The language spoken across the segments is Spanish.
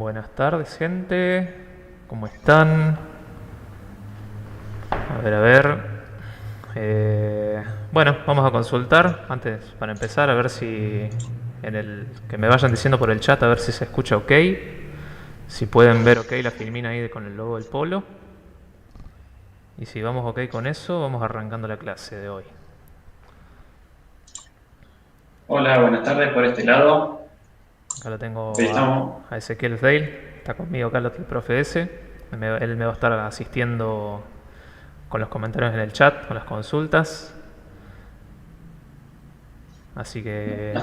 Buenas tardes, gente. ¿Cómo están? A ver. Bueno, vamos a consultar antes para empezar, a ver si que me vayan diciendo por el chat, a ver si se escucha ok. Si pueden ver ok la filmina ahí con el logo del polo. Y si vamos ok con eso, vamos arrancando la clase de hoy. Hola, buenas tardes por este lado. Acá lo tengo Hoy estamos. a Ezequiel Dale. Está conmigo acá el profe S. Él me va a estar asistiendo con los comentarios en el chat, con las consultas. Así que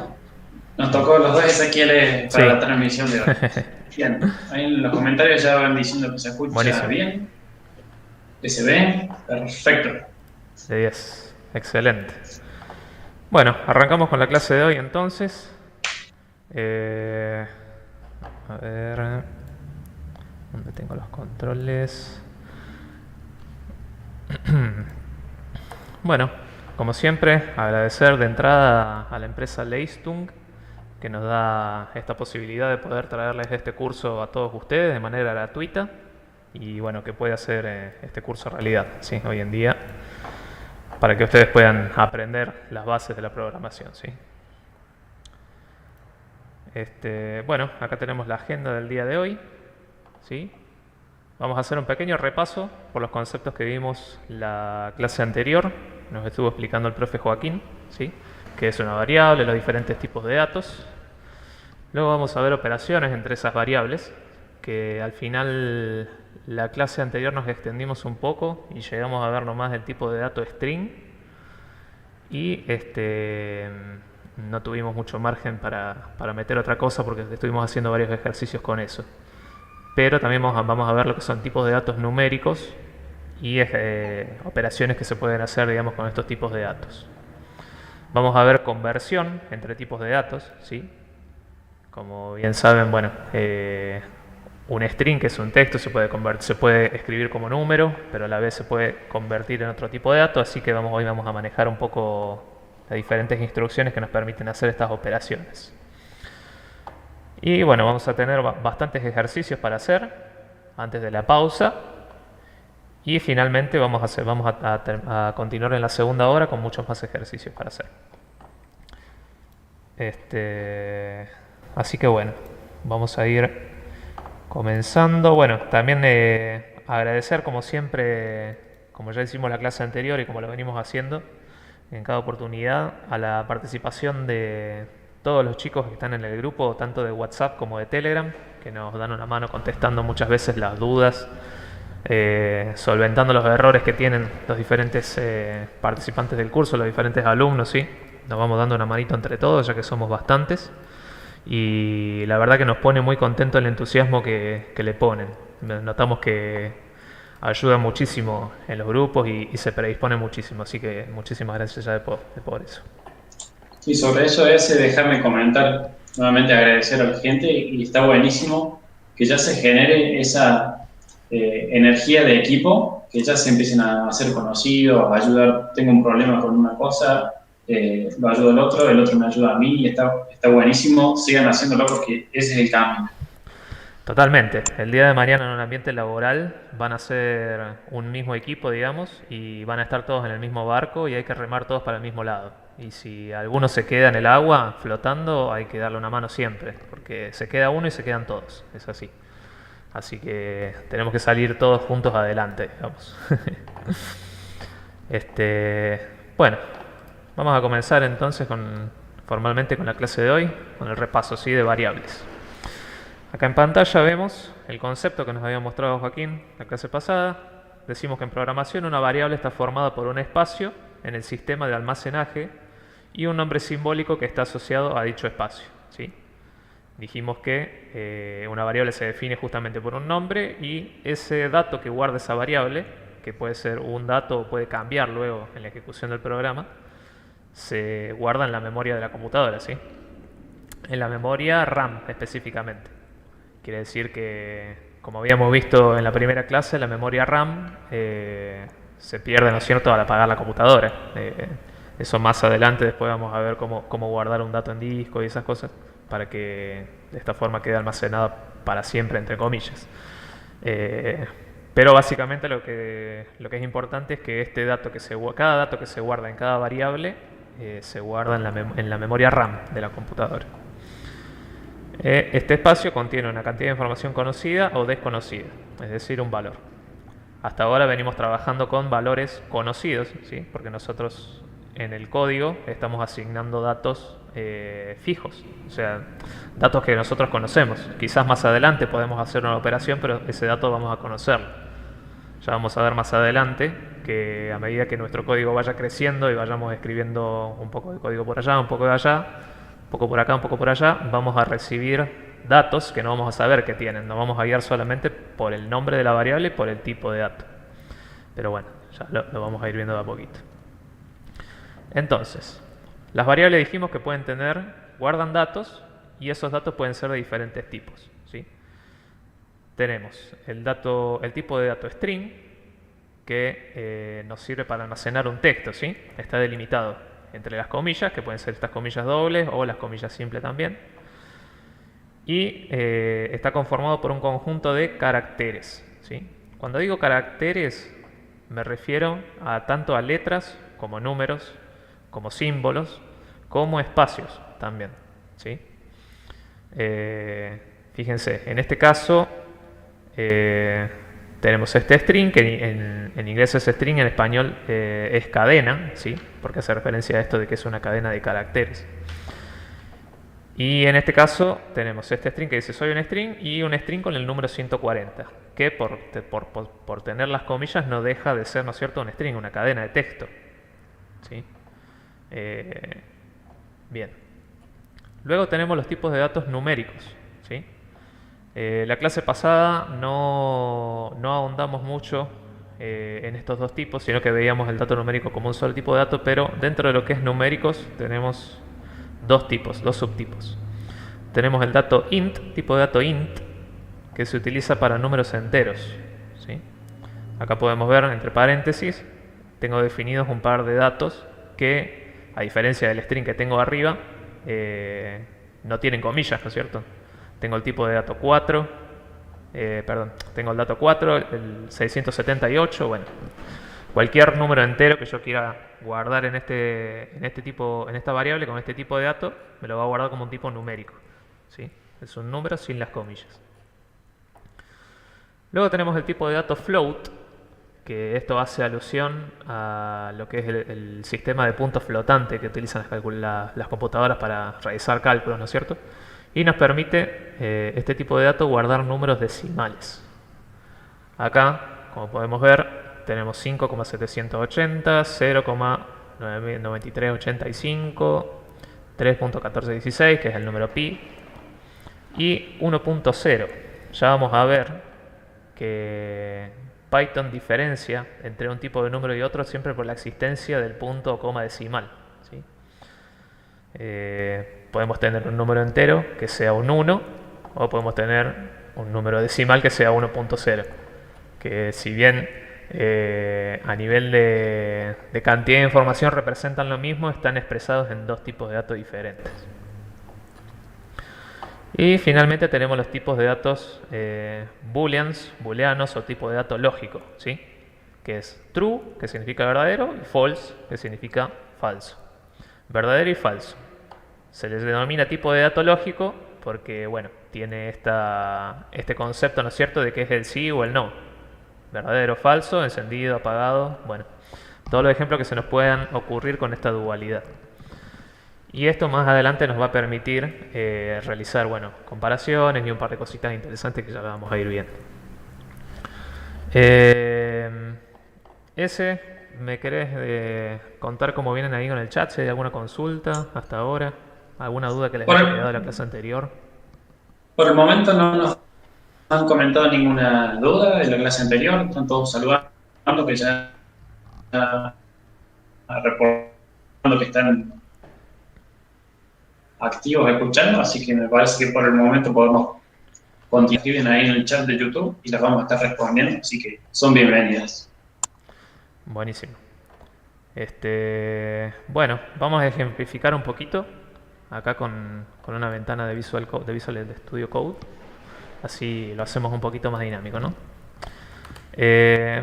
Nos tocó los dos Ezequieles sí, para la transmisión de hoy. Bien, ahí en los comentarios ya van diciendo que se escucha buenísimo. bien, que se ve. Perfecto. De 10. Excelente. Bueno, arrancamos con la clase de hoy entonces. Eh, a ver. ¿Dónde tengo los controles? Bueno, como siempre, agradecer de entrada a la empresa Leistung que nos da esta posibilidad de poder traerles este curso a todos ustedes de manera gratuita y bueno, que puede hacer este curso realidad, ¿sí? Hoy en día, para que ustedes puedan aprender las bases de la programación, ¿sí? Bueno, acá tenemos la agenda del día de hoy, ¿sí? Vamos a hacer un pequeño repaso por los conceptos que vimos la clase anterior. Nos estuvo explicando el profe Joaquín, ¿sí? Qué es una variable, los diferentes tipos de datos. Luego vamos a ver operaciones entre esas variables, que al final la clase anterior nos extendimos un poco y llegamos a ver nomás el tipo de dato string y no tuvimos mucho margen para meter otra cosa porque estuvimos haciendo varios ejercicios con eso. Pero también vamos a ver lo que son tipos de datos numéricos y operaciones que se pueden hacer, digamos, con estos tipos de datos. Vamos a ver conversión entre tipos de datos, ¿sí? Como bien saben, bueno, un string, que es un texto, se puede escribir como número, pero a la vez se puede convertir en otro tipo de dato, así que hoy vamos a manejar un poco las diferentes instrucciones que nos permiten hacer estas operaciones. Y bueno, vamos a tener bastantes ejercicios para hacer antes de la pausa. Y finalmente vamos a continuar en la segunda hora con muchos más ejercicios para hacer. Así que bueno, vamos a ir comenzando. Bueno, también agradecer como siempre, como ya hicimos la clase anterior y como lo venimos haciendo en cada oportunidad, a la participación de todos los chicos que están en el grupo, tanto de WhatsApp como de Telegram, que nos dan una mano contestando muchas veces las dudas, solventando los errores que tienen los diferentes participantes del curso, los diferentes alumnos, ¿sí? Nos vamos dando una manito entre todos, ya que somos bastantes. Y la verdad que nos pone muy contento el entusiasmo que le ponen. Notamos que ayuda muchísimo en los grupos y se predispone muchísimo. Así que muchísimas gracias ya de por eso. Y sobre eso es dejarme comentar, nuevamente agradecer a la gente y está buenísimo que ya se genere esa energía de equipo, que ya se empiecen a hacer conocidos, a ayudar. Tengo un problema con una cosa, lo ayuda el otro me ayuda a mí y está buenísimo. Sigan haciéndolo porque ese es el camino. Totalmente. El día de mañana en un ambiente laboral van a ser un mismo equipo, digamos, y van a estar todos en el mismo barco y hay que remar todos para el mismo lado. Y si alguno se queda en el agua flotando, hay que darle una mano siempre, porque se queda uno y se quedan todos. Es así. Así que tenemos que salir todos juntos adelante, digamos. Bueno, vamos a comenzar entonces formalmente con la clase de hoy, con el repaso, ¿sí?, de variables. Acá en pantalla vemos el concepto que nos había mostrado Joaquín la clase pasada. Decimos que en programación una variable está formada por un espacio en el sistema de almacenaje y un nombre simbólico que está asociado a dicho espacio, ¿sí? Dijimos que una variable se define justamente por un nombre y ese dato que guarda esa variable, que puede ser un dato o puede cambiar luego en la ejecución del programa, se guarda en la memoria de la computadora, ¿sí? En la memoria RAM específicamente. Quiere decir que, como habíamos visto en la primera clase, la memoria RAM se pierde, ¿no es cierto?, al apagar la computadora. Eso más adelante, después vamos a ver cómo guardar un dato en disco y esas cosas, para que de esta forma quede almacenada para siempre, entre comillas. Pero básicamente lo que es importante es que cada dato que se guarda en cada variable se guarda en la memoria RAM de la computadora. Este espacio contiene una cantidad de información conocida o desconocida, es decir, un valor. Hasta ahora venimos trabajando con valores conocidos, ¿sí? Porque nosotros en el código estamos asignando datos fijos, o sea, datos que nosotros conocemos. Quizás más adelante podemos hacer una operación, pero ese dato vamos a conocerlo. Ya vamos a ver más adelante que a medida que nuestro código vaya creciendo y vayamos escribiendo un poco de código por allá, un poco de allá, un poco por acá, un poco por allá, vamos a recibir datos que no vamos a saber que tienen. Nos vamos a guiar solamente por el nombre de la variable y por el tipo de dato. Pero bueno, ya lo vamos a ir viendo de a poquito. Entonces, las variables dijimos que guardan datos y esos datos pueden ser de diferentes tipos, ¿sí? Tenemos el tipo de dato string, que nos sirve para almacenar un texto, ¿sí? Está delimitado entre las comillas, que pueden ser estas comillas dobles o las comillas simples también. Y está conformado por un conjunto de caracteres, ¿sí? Cuando digo caracteres, me refiero tanto a letras como números, como símbolos, como espacios también, ¿sí? Fíjense, en este caso tenemos este string, que en inglés es string, en español es cadena, ¿sí? Porque hace referencia a esto de que es una cadena de caracteres. Y en este caso tenemos este string que dice soy un string y un string con el número 140, que por tener las comillas no deja de ser, ¿no es cierto?, un string, una cadena de texto, ¿sí? Bien. Luego tenemos los tipos de datos numéricos, ¿sí? La clase pasada no ahondamos mucho en estos dos tipos, sino que veíamos el dato numérico como un solo tipo de dato, pero dentro de lo que es numéricos tenemos dos subtipos. Tenemos el dato int, tipo de dato int, que se utiliza para números enteros, ¿sí? Acá podemos ver, entre paréntesis, tengo definidos un par de datos que, a diferencia del string que tengo arriba, no tienen comillas, ¿no es cierto? Tengo el tipo de dato 4, tengo el dato 4, el 678, bueno, cualquier número entero que yo quiera guardar en esta variable con este tipo de dato, me lo va a guardar como un tipo numérico, ¿sí? Es un número sin las comillas. Luego tenemos el tipo de dato float, que esto hace alusión a lo que es el sistema de puntos flotante que utilizan las computadoras para realizar cálculos, ¿no es cierto? Y nos permite este tipo de datos guardar números decimales. Acá, como podemos ver, tenemos 5,780, 0,9385, 3.1416, que es el número pi, y 1.0. Ya vamos a ver que Python diferencia entre un tipo de número y otro siempre por la existencia del punto o coma decimal, ¿sí? Podemos tener un número entero que sea un 1 o podemos tener un número decimal que sea 1.0, que si bien a nivel de cantidad de información representan lo mismo, están expresados en dos tipos de datos diferentes. Y finalmente tenemos los tipos de datos booleanos o tipo de dato lógico, ¿sí? Que es true, que significa verdadero, y false, que significa falso. Verdadero y falso. Se les denomina tipo de dato lógico porque, bueno, tiene este concepto, ¿no es cierto?, de que es el sí o el no. Verdadero, falso, encendido, apagado, bueno, todos los ejemplos que se nos puedan ocurrir con esta dualidad. Y esto más adelante nos va a permitir realizar, bueno, comparaciones y un par de cositas interesantes que ya vamos a ir viendo. ¿Me querés contar cómo vienen ahí con el chat? Si hay alguna consulta hasta ahora, alguna duda que les haya quedado de la clase anterior. Por el momento no nos han comentado ninguna duda de la clase anterior, están todos saludando, que ya reportando que están activos escuchando, así que me parece que por el momento podemos continuar ahí en el chat de YouTube y las vamos a estar respondiendo, así que son bienvenidas. Buenísimo. Bueno, vamos a ejemplificar un poquito acá con una ventana de Visual Studio Code. así lo hacemos un poquito más dinámico, ¿no?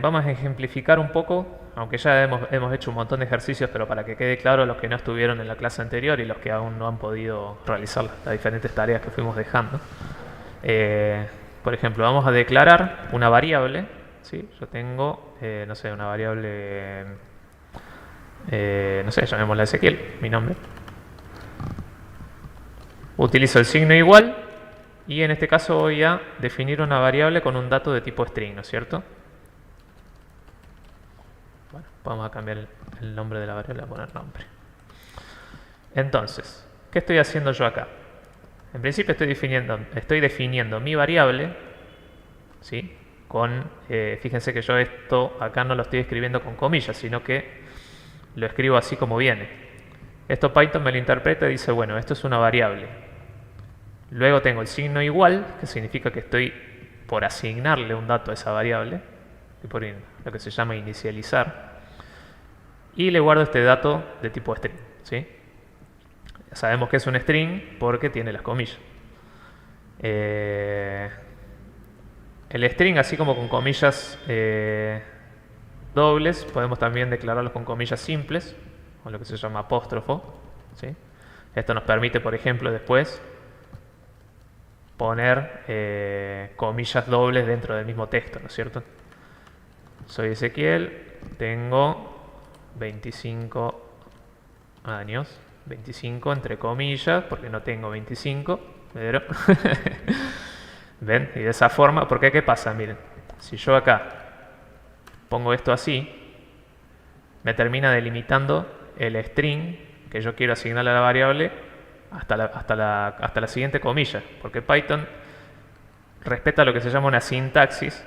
Vamos a ejemplificar un poco, aunque ya hemos hecho un montón de ejercicios, pero para que quede claro los que no estuvieron en la clase anterior y los que aún no han podido realizar las diferentes tareas que fuimos dejando. Por ejemplo, vamos a declarar una variable, ¿sí? Yo tengo, no sé, una variable, no sé, llamémosla Ezequiel, mi nombre. Utilizo el signo igual y en este caso voy a definir una variable con un dato de tipo string, ¿no es cierto? Bueno, vamos a cambiar el nombre de la variable, a poner nombre. Entonces, ¿qué estoy haciendo yo acá? En principio estoy definiendo mi variable, ¿sí? Fíjense que yo esto acá no lo estoy escribiendo con comillas, sino que lo escribo así como viene. Esto Python me lo interpreta y dice, bueno, esto es una variable. Luego tengo el signo igual, que significa que estoy por asignarle un dato a esa variable, y por lo que se llama inicializar. Y le guardo este dato de tipo string, ¿sí? Sabemos que es un string porque tiene las comillas. El string, así como con comillas dobles, podemos también declararlos con comillas simples, con lo que se llama apóstrofo, ¿sí? Esto nos permite, por ejemplo, después poner comillas dobles dentro del mismo texto, ¿no es cierto? Soy Ezequiel, tengo 25 años, 25 entre comillas, porque no tengo 25, pero ¿ven? Y de esa forma, porque ¿qué pasa? Miren, si yo acá pongo esto así, me termina delimitando el string que yo quiero asignarle a la variable hasta la siguiente comilla, porque Python respeta lo que se llama una sintaxis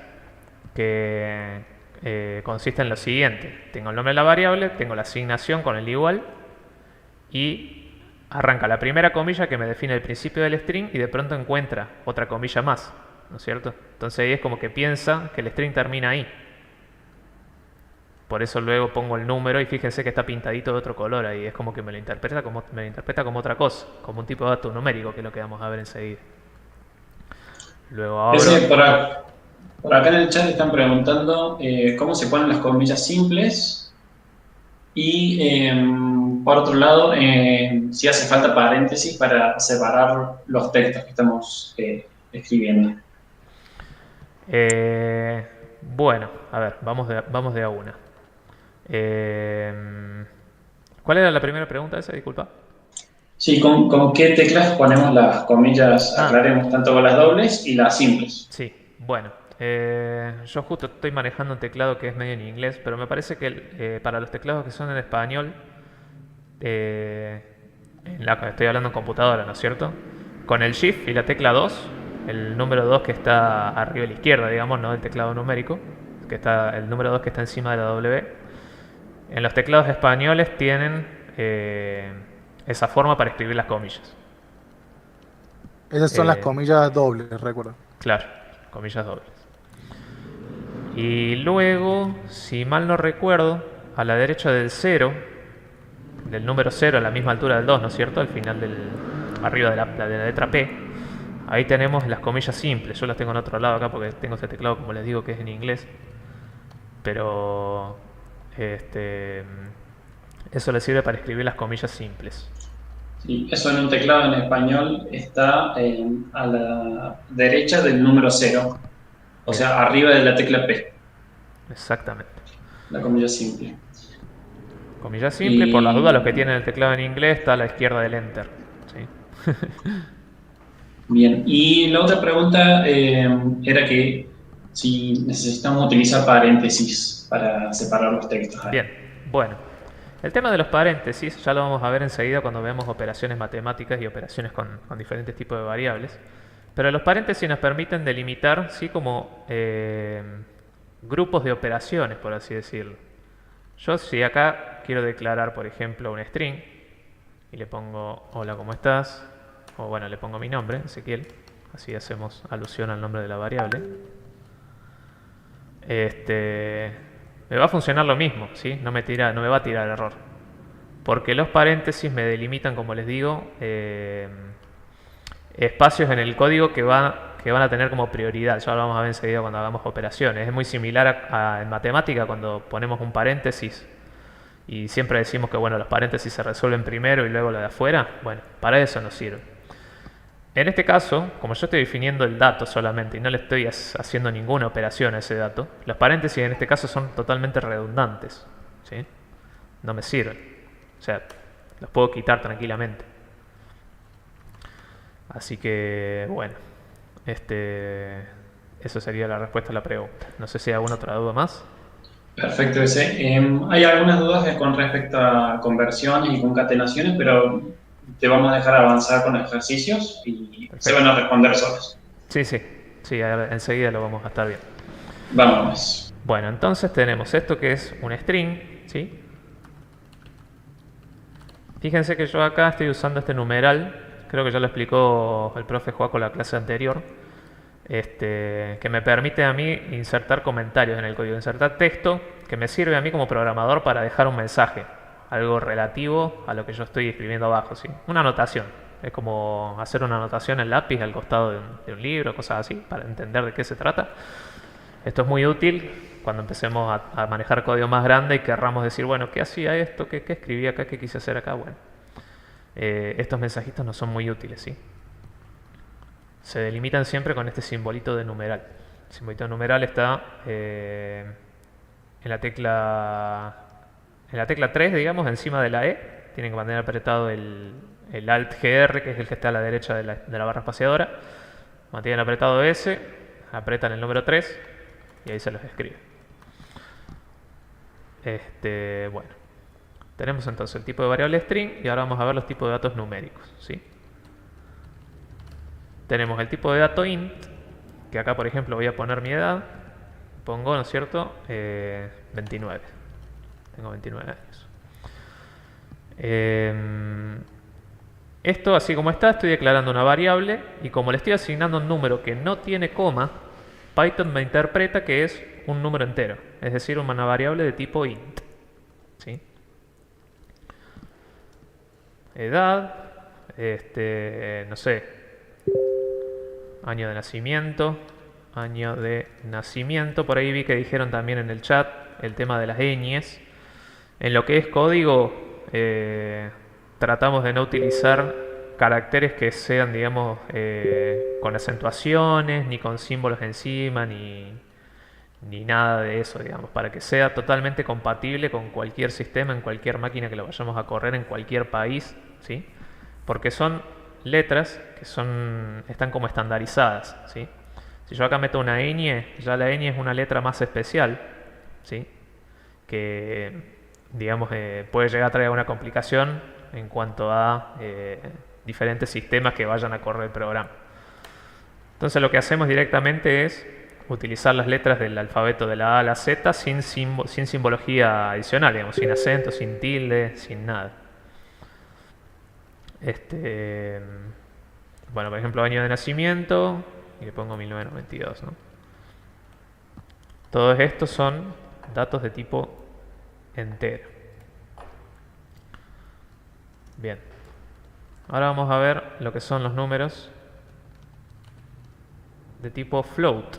que consiste en lo siguiente: tengo el nombre de la variable, tengo la asignación con el igual y arranca la primera comilla que me define el principio del string y de pronto encuentra otra comilla más, ¿no es cierto? Entonces ahí es como que piensa que el string termina ahí. Por eso luego pongo el número y fíjense que está pintadito de otro color ahí. Es como que me lo interpreta como otra cosa, como un tipo de dato numérico, que es lo que vamos a ver enseguida. Luego ahora... Por acá en el chat están preguntando cómo se ponen las comillas simples y por otro lado si hace falta paréntesis para separar los textos que estamos escribiendo. Bueno, a ver, vamos de a una. ¿Cuál era la primera pregunta esa? Disculpa. Sí, ¿con qué teclas ponemos las comillas? Aclaremos tanto con las dobles y las simples. Sí, bueno. Yo justo estoy manejando un teclado que es medio en inglés, pero me parece que para los teclados que son en español, estoy hablando en computadora, ¿no es cierto? Con el Shift y la tecla 2, el número 2 que está arriba a la izquierda, digamos, no el teclado numérico, el número 2 que está encima de la W. En los teclados españoles tienen esa forma para escribir las comillas. Esas son las comillas dobles, recuerdo. Claro, comillas dobles. Y luego, si mal no recuerdo, a la derecha del 0, del número 0 a la misma altura del 2, ¿no es cierto? Al final arriba de la letra P, ahí tenemos las comillas simples. Yo las tengo en otro lado acá porque tengo este teclado, como les digo, que es en inglés. Pero eso le sirve para escribir las comillas simples. Sí, eso en un teclado en español está a la derecha del número 0, o sea, arriba de la tecla P. Exactamente. La comilla simple. Comilla simple, por las dudas, los que tienen el teclado en inglés está a la izquierda del Enter. ¿Sí? Bien, y la otra pregunta era que si necesitamos utilizar paréntesis para separar los textos. Bien, bueno. El tema de los paréntesis ya lo vamos a ver enseguida cuando veamos operaciones matemáticas y operaciones con diferentes tipos de variables. Pero los paréntesis nos permiten delimitar, ¿sí?, como grupos de operaciones, por así decirlo. Yo si acá quiero declarar, por ejemplo, un string y le pongo hola, ¿cómo estás? O bueno, le pongo mi nombre, Ezequiel. Así hacemos alusión al nombre de la variable. Me va a funcionar lo mismo, ¿sí? No me va a tirar error. Porque los paréntesis me delimitan, como les digo, espacios en el código que que van a tener como prioridad. Ya lo vamos a ver enseguida cuando hagamos operaciones. Es muy similar en matemática cuando ponemos un paréntesis y siempre decimos que bueno, los paréntesis se resuelven primero y luego lo de afuera. Bueno, para eso nos sirve. En este caso, como yo estoy definiendo el dato solamente y no le estoy haciendo ninguna operación a ese dato, los paréntesis en este caso son totalmente redundantes, ¿sí? No me sirven. O sea, los puedo quitar tranquilamente. Así que, bueno, eso sería la respuesta a la pregunta. No sé si hay alguna otra duda más. Perfecto, ese. Hay algunas dudas con respecto a conversiones y concatenaciones, pero te vamos a dejar avanzar con ejercicios y Perfecto. se van a responder solos. Sí, enseguida lo vamos a estar viendo. Vamos. Bueno, entonces tenemos esto que es un string, ¿sí? Fíjense que yo acá estoy usando este numeral, creo que ya lo explicó el profe Joaco en la clase anterior, que me permite a mí insertar comentarios en el código, insertar texto que me sirve a mí como programador para dejar un mensaje, algo relativo a lo que yo estoy escribiendo abajo, ¿sí? Una anotación, es como hacer una anotación en lápiz al costado de un libro, cosas así, para entender de qué se trata. Esto es muy útil cuando empecemos a manejar código más grande y querramos decir, bueno, ¿qué hacía esto? ¿Qué escribí acá? ¿Qué quise hacer acá? Bueno, estos mensajitos no son muy útiles, ¿sí? Se delimitan siempre con este simbolito de numeral. El simbolito de numeral está en la tecla 3, digamos, encima de la E. Tienen que mantener apretado el Alt GR, que es el que está a la derecha de la barra espaciadora. Mantienen apretado ese, apretan el número 3 y ahí se los escribe. Bueno, tenemos entonces el tipo de variable string y ahora vamos a ver los tipos de datos numéricos, ¿sí? Tenemos el tipo de dato int, que acá por ejemplo voy a poner mi edad, pongo, ¿no es cierto?, 29. Tengo 29 años. Esto, así como está, estoy declarando una variable y como le estoy asignando un número que no tiene coma, Python me interpreta que es un número entero, es decir, una variable de tipo int, ¿sí? Edad, no sé, año de nacimiento, por ahí vi que dijeron también en el chat el tema de las ñes. En lo que es código, tratamos de no utilizar caracteres que sean, digamos, con acentuaciones, ni con símbolos encima, ni nada de eso, digamos, para que sea totalmente compatible con cualquier sistema, en cualquier máquina que lo vayamos a correr, en cualquier país, ¿sí? Porque son letras que están como estandarizadas, ¿sí? Si yo acá meto una ñ, ya la ñ es una letra más especial, ¿sí? Que, digamos, puede llegar a traer una complicación en cuanto a diferentes sistemas que vayan a correr el programa. Entonces lo que hacemos directamente es utilizar las letras del alfabeto de la A a la Z sin simbología adicional, digamos, sin acento, sin tilde, sin nada. Bueno, por ejemplo, año de nacimiento, y le pongo 1992, ¿no? Todos estos son datos de tipo entero. Bien. Ahora vamos a ver lo que son los números de tipo float.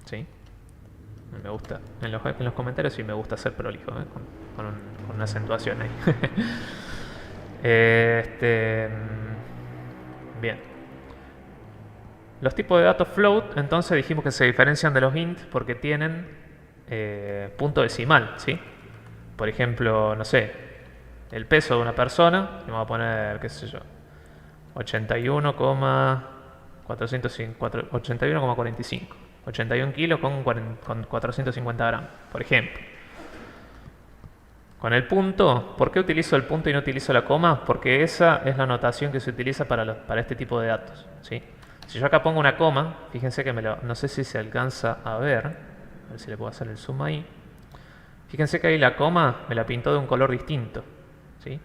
¿Sí? Me gusta. En los comentarios sí me gusta ser prolijo, ¿eh? Con una acentuación ahí. Bien. Los tipos de datos float, entonces dijimos que se diferencian de los int porque tienen punto decimal, ¿sí? Por ejemplo, no sé, el peso de una persona, le vamos a poner, qué sé yo, 81,45. 81 kilos con 450 gramos, por ejemplo. Con el punto, ¿por qué utilizo el punto y no utilizo la coma? Porque esa es la notación que se utiliza para este tipo de datos, ¿sí? Si yo acá pongo una coma, fíjense que no sé si se alcanza a ver si le puedo hacer el zoom ahí. Fíjense que ahí la coma me la pintó de un color distinto, ¿sí?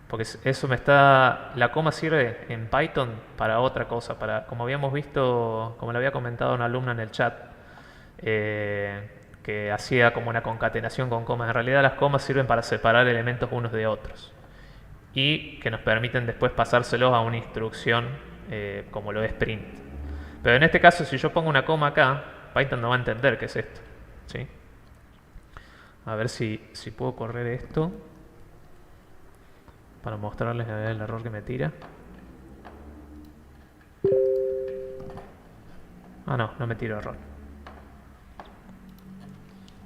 Porque eso la coma sirve en Python para otra cosa, como habíamos visto, como le había comentado a una alumna en el chat, que hacía como una concatenación con comas. En realidad las comas sirven para separar elementos unos de otros y que nos permiten después pasárselos a una instrucción como lo es print. Pero en este caso, si yo pongo una coma acá, Python no va a entender qué es esto. ¿Sí? A ver si puedo correr esto para mostrarles el error que me tira. Ah, no me tiro error.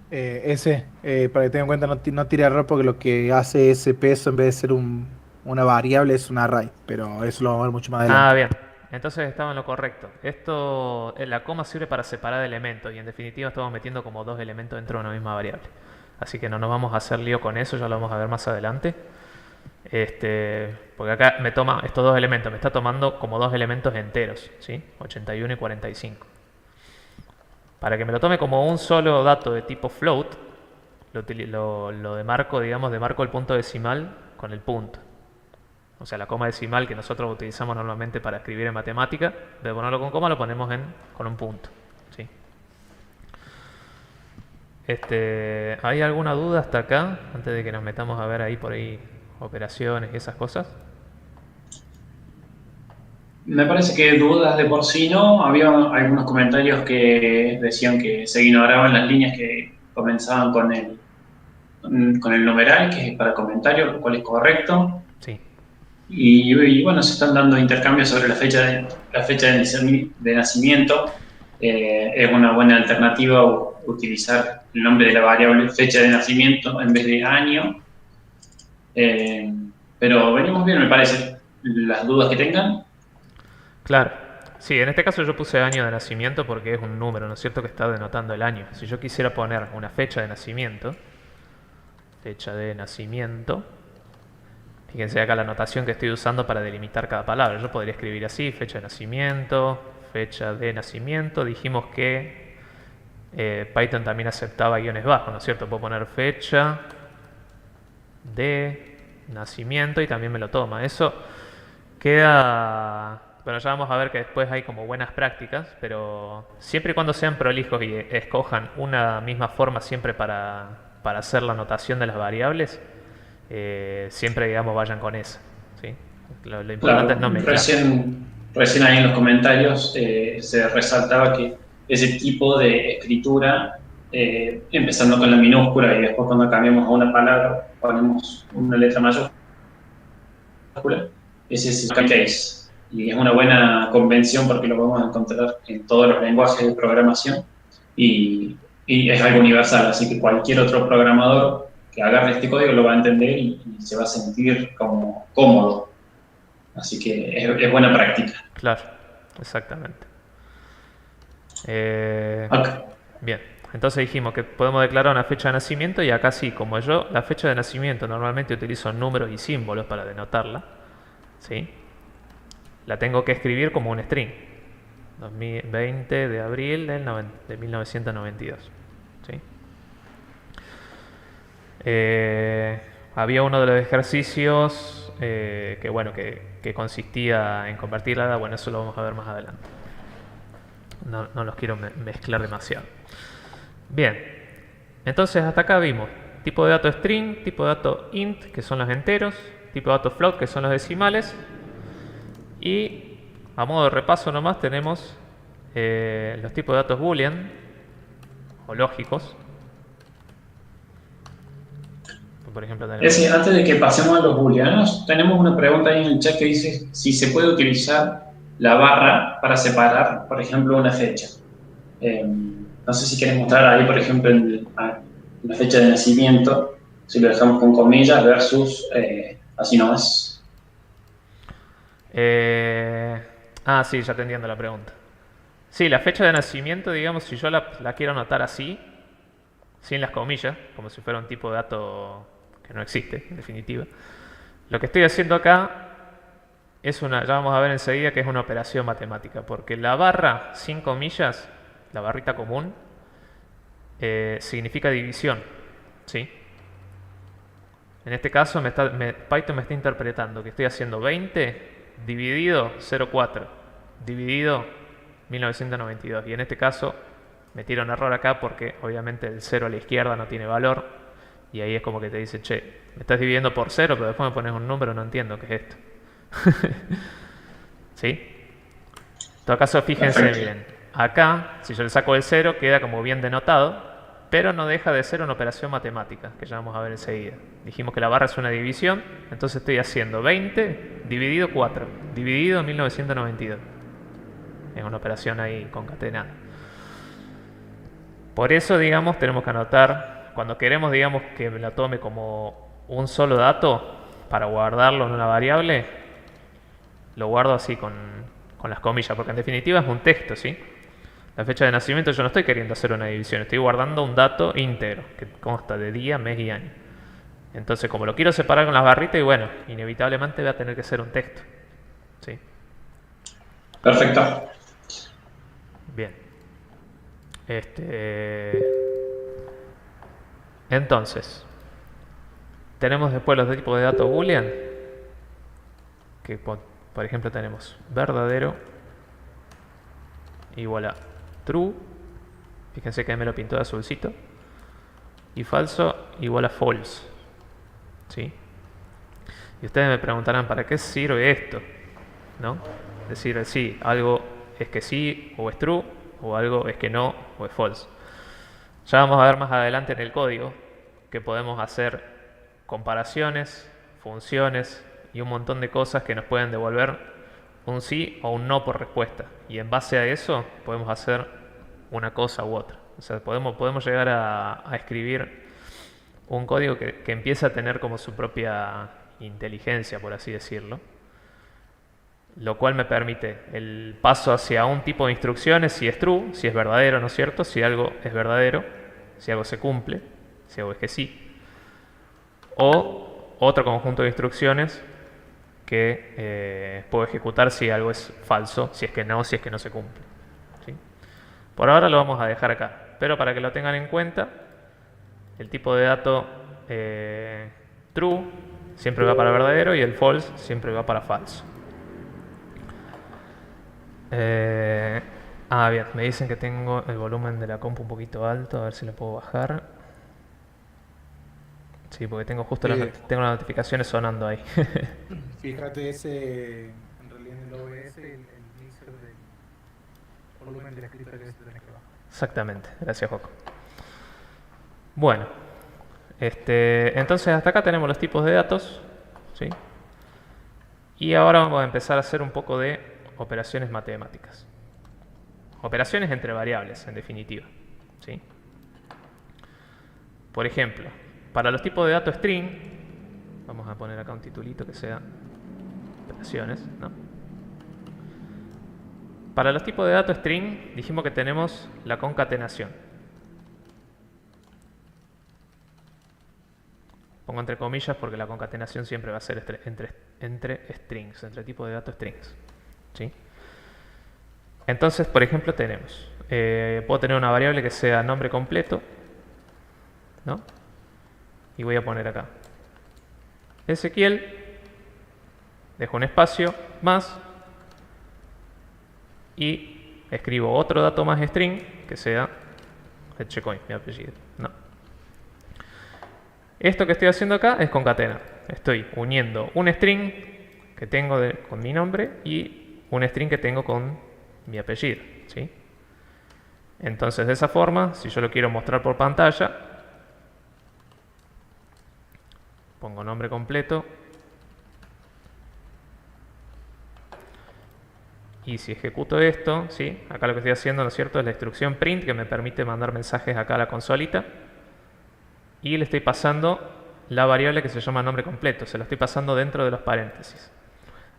Para que tengan en cuenta, no tira error porque lo que hace ese peso en vez de ser una variable es un array, pero eso lo vamos a ver mucho más Ah, adelante. bien. Entonces estaba en lo correcto. Esto, la coma sirve para separar elementos y en definitiva estamos metiendo como dos elementos dentro de una misma variable. Así que no nos vamos a hacer lío con eso, ya lo vamos a ver más adelante. Porque acá me toma estos dos elementos, me está tomando como dos elementos enteros, ¿sí? 81 y 45. Para que me lo tome como un solo dato de tipo float, lo demarco, digamos, demarco el punto decimal con el punto. O sea, la coma decimal que nosotros utilizamos normalmente para escribir en matemática, en vez de ponerlo con coma, lo ponemos con un punto. ¿Sí? ¿Hay alguna duda hasta acá? Antes de que nos metamos a ver ahí por ahí operaciones y esas cosas. Me parece que dudas de por sí no. Había algunos comentarios que decían que se ignoraban las líneas que comenzaban con el numeral, que es para comentarios, lo cual es correcto. Sí. Y bueno, se están dando intercambios sobre la fecha de nacimiento. Es una buena alternativa utilizar el nombre de la variable fecha de nacimiento en vez de año. Pero venimos bien, me parece. Las dudas que tengan. Claro. Sí, en este caso yo puse año de nacimiento porque es un número, ¿no es cierto?, que está denotando el año. Si yo quisiera poner una fecha de nacimiento, fíjense acá la notación que estoy usando para delimitar cada palabra. Yo podría escribir así, fecha de nacimiento, fecha de nacimiento. Dijimos que Python también aceptaba guiones bajos, ¿no es cierto? Puedo poner fecha de nacimiento y también me lo toma. Eso queda... Bueno, ya vamos a ver que después hay como buenas prácticas, pero siempre y cuando sean prolijos y escojan una misma forma siempre para hacer la notación de las variables, siempre, digamos, vayan con eso. ¿Sí? Lo importante Claro, es no mezclar. recién ahí en los comentarios se resaltaba que ese tipo de escritura, empezando con la minúscula y después cuando cambiamos a una palabra ponemos una letra mayúscula, ese es el case. Y es una buena convención porque lo vamos a encontrar en todos los lenguajes de programación y es algo universal, así que cualquier otro programador que agarre este código lo va a entender y se va a sentir como cómodo. Así que es buena práctica. Claro, exactamente. Okay. Bien, entonces dijimos que podemos declarar una fecha de nacimiento y acá sí, como yo, la fecha de nacimiento normalmente utilizo números y símbolos para denotarla, ¿sí? La tengo que escribir como un string. 2020 de abril de 1992. ¿Sí? Había uno de los ejercicios que, bueno, que consistía en convertirla. Bueno, eso lo vamos a ver más adelante. No los quiero mezclar demasiado. Bien, entonces hasta acá vimos tipo de dato string, tipo de dato int, que son los enteros, tipo de dato float, que son los decimales. Y a modo de repaso nomás tenemos los tipos de datos boolean o lógicos. Por ejemplo, tenemos... Antes de que pasemos a los booleanos, tenemos una pregunta ahí en el chat que dice si se puede utilizar la barra para separar, por ejemplo, una fecha. No sé si quieres mostrar ahí, por ejemplo, la fecha de nacimiento, si lo dejamos con comillas versus así nomás. Sí, ya te entiendo la pregunta. Sí, la fecha de nacimiento, digamos, si yo la quiero anotar así, sin las comillas, como si fuera un tipo de dato que no existe, en definitiva. Lo que estoy haciendo acá es ya vamos a ver enseguida que es una operación matemática, porque la barra sin comillas, la barrita común, significa división, ¿sí? En este caso Python me está interpretando que estoy haciendo 20 dividido 0,4 dividido 1992. Y en este caso me tira un error acá porque obviamente el 0 a la izquierda no tiene valor. Y ahí es como que te dice, che, me estás dividiendo por 0, pero después me pones un número, no entiendo qué es esto. ¿Sí? En todo caso, fíjense, Perfecto. miren, acá, si yo le saco el 0, queda como bien denotado, pero no deja de ser una operación matemática, que ya vamos a ver enseguida. Dijimos que la barra es una división, entonces estoy haciendo 20 dividido 4, dividido 1992. Es una operación ahí concatenada. Por eso, digamos, tenemos que anotar, cuando queremos, digamos, que me la tome como un solo dato, para guardarlo en una variable, lo guardo así con las comillas, porque en definitiva es un texto, ¿sí? La fecha de nacimiento yo no estoy queriendo hacer una división, estoy guardando un dato íntegro, que consta de día, mes y año. Entonces, como lo quiero separar con las barritas, y bueno, inevitablemente va a tener que ser un texto, ¿sí? Perfecto. Bien. Entonces, tenemos después los tipos de datos boolean, que por ejemplo tenemos verdadero igual a true, fíjense que me lo pintó de azulcito, y falso igual a false, ¿sí? Y ustedes me preguntarán, ¿para qué sirve esto? ¿No? Es decir, sí, algo es que sí o es true, o algo es que no o es false. Ya vamos a ver más adelante en el código que podemos hacer comparaciones, funciones y un montón de cosas que nos pueden devolver un sí o un no por respuesta. Y en base a eso podemos hacer una cosa u otra. O sea, podemos llegar a escribir un código que empieza a tener como su propia inteligencia, por así decirlo. Lo cual me permite el paso hacia un tipo de instrucciones, si es true, si es verdadero, ¿no es cierto? Si algo es verdadero, si algo se cumple, si algo es que sí. O otro conjunto de instrucciones que puedo ejecutar si algo es falso, si es que no se cumple, ¿sí? Por ahora lo vamos a dejar acá, pero para que lo tengan en cuenta, el tipo de dato true siempre va para verdadero y el false siempre va para falso. Bien, me dicen que tengo el volumen de la compu un poquito alto, a ver si lo puedo bajar. Sí, porque tengo justo tengo las notificaciones sonando ahí. Fíjate en realidad en el OBS, el mixer del volumen del escritorio que se tenés que bajar. Exactamente, gracias Joco. Bueno, entonces hasta acá tenemos los tipos de datos, ¿sí? Y ahora vamos a empezar a hacer un poco de operaciones matemáticas. Operaciones entre variables, en definitiva, ¿sí? Por ejemplo, para los tipos de datos string, vamos a poner acá un titulito que sea operaciones, ¿no? Para los tipos de datos string dijimos que tenemos la concatenación. Pongo entre comillas porque la concatenación siempre va a ser entre strings, entre tipos de datos strings, ¿sí? Entonces, por ejemplo, tenemos, puedo tener una variable que sea nombre completo, ¿no? Y voy a poner acá Ezequiel, dejo un espacio más y escribo otro dato más string que sea Etchecoin, mi apellido, ¿no? Esto que estoy haciendo acá es concatenar. Estoy uniendo un string que tengo con mi nombre y un string que tengo con mi apellido, ¿sí? Entonces, de esa forma, si yo lo quiero mostrar por pantalla, pongo nombre completo y si ejecuto esto, ¿sí? Acá lo que estoy haciendo, ¿no es cierto?, es la instrucción print que me permite mandar mensajes acá a la consolita y le estoy pasando la variable que se llama nombre completo, se lo estoy pasando dentro de los paréntesis.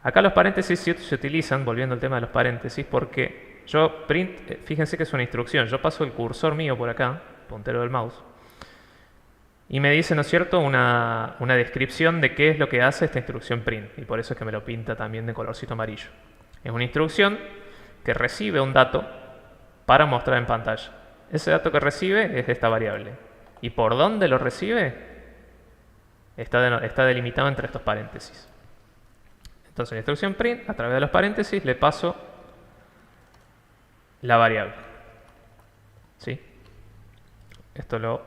Acá los paréntesis se utilizan, volviendo al tema de los paréntesis, porque yo print, fíjense que es una instrucción, yo paso el cursor mío por acá, puntero del mouse, y me dice, ¿no es cierto?, una descripción de qué es lo que hace esta instrucción print, y por eso es que me lo pinta también de colorcito amarillo. Es una instrucción que recibe un dato para mostrar en pantalla. Ese dato que recibe es esta variable. ¿Y por dónde lo recibe? Está delimitado entre estos paréntesis. Entonces, en la instrucción print, a través de los paréntesis, le paso la variable, ¿sí? Esto lo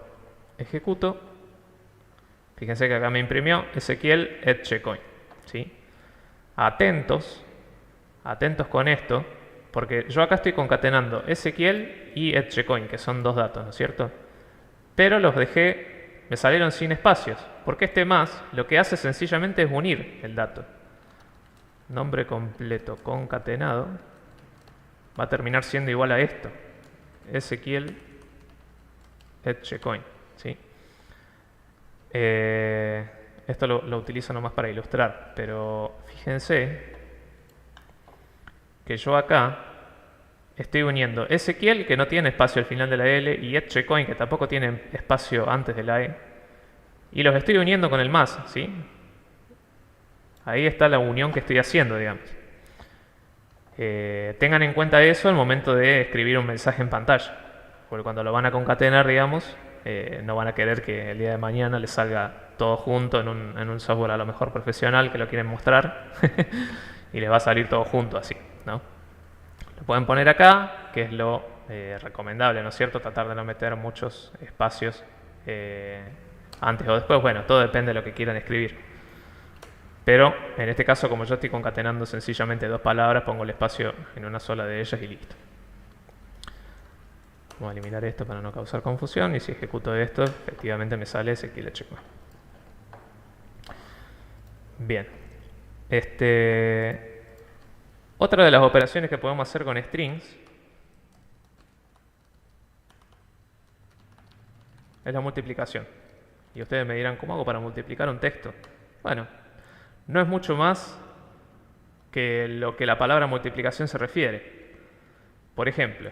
ejecuto. Fíjense que acá me imprimió Ezequiel Etchecoin, ¿sí? Atentos con esto, Porque yo acá estoy concatenando Ezequiel y Etchecoin, que son dos datos, ¿no es cierto? Pero los dejé, me salieron sin espacios. Porque este más lo que hace sencillamente es unir el dato. Nombre completo concatenado va a terminar siendo igual a esto. Ezequiel Etchecoin, ¿sí? Esto lo utilizo nomás para ilustrar, pero fíjense que yo acá estoy uniendo Ezequiel, que no tiene espacio al final de la L, y Etchecoin, que tampoco tiene espacio antes de la E, y los estoy uniendo con el más, ¿sí? Ahí está la unión que estoy haciendo, digamos. Tengan en cuenta eso al momento de escribir un mensaje en pantalla, porque cuando lo van a concatenar, digamos, no van a querer que el día de mañana les salga todo junto en un software a lo mejor profesional que lo quieren mostrar y les va a salir todo junto así, ¿no? Lo pueden poner acá, que es lo recomendable, ¿no es cierto? Tratar de no meter muchos espacios antes o después. Bueno, todo depende de lo que quieran escribir. Pero en este caso, como yo estoy concatenando sencillamente dos palabras, pongo el espacio en una sola de ellas y listo. Vamos a eliminar esto para no causar confusión. Y si ejecuto esto, efectivamente me sale Ezequiel Etchecoin. Bien. Otra de las operaciones que podemos hacer con strings es la multiplicación. Y ustedes me dirán, ¿cómo hago para multiplicar un texto? Bueno, no es mucho más que lo que la palabra multiplicación se refiere. Por ejemplo,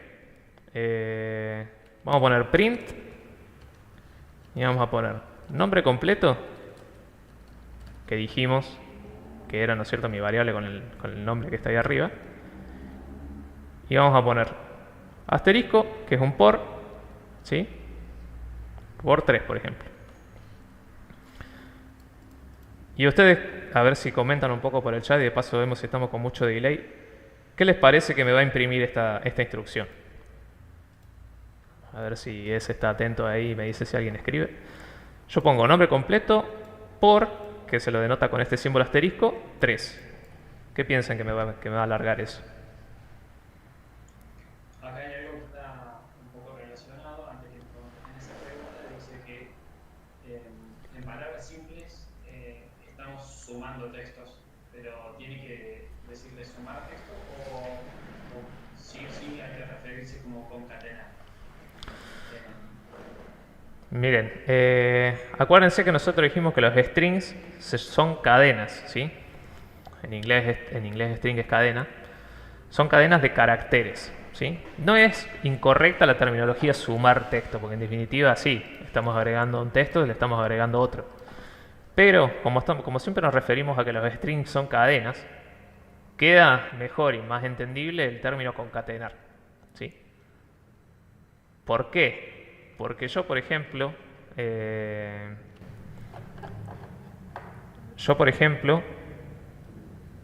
vamos a poner print y vamos a poner nombre completo, que dijimos que era, ¿no es cierto?, mi variable con el nombre que está ahí arriba. Y vamos a poner asterisco, que es un por, ¿sí? Por 3, por ejemplo. Y ustedes, a ver si comentan un poco por el chat y de paso vemos si estamos con mucho delay. ¿Qué les parece que me va a imprimir esta instrucción? A ver si ese está atento ahí y me dice si alguien escribe. Yo pongo nombre completo por, que se lo denota con este símbolo asterisco, 3. ¿Qué piensan que me va a alargar eso? Acá hay algo que está un poco relacionado. Antes de contestar esa pregunta, dice que en palabras simples estamos sumando textos, pero tiene que decirle sumar texto o sí o sí hay que referirse como concatenar. Miren, acuérdense que nosotros dijimos que los strings son cadenas, ¿sí? En inglés string es cadena. Son cadenas de caracteres, ¿sí? No es incorrecta la terminología sumar texto, porque en definitiva sí, estamos agregando un texto y le estamos agregando otro. Pero como siempre nos referimos a que los strings son cadenas, queda mejor y más entendible el término concatenar, ¿sí? ¿Por qué? Porque yo, por ejemplo,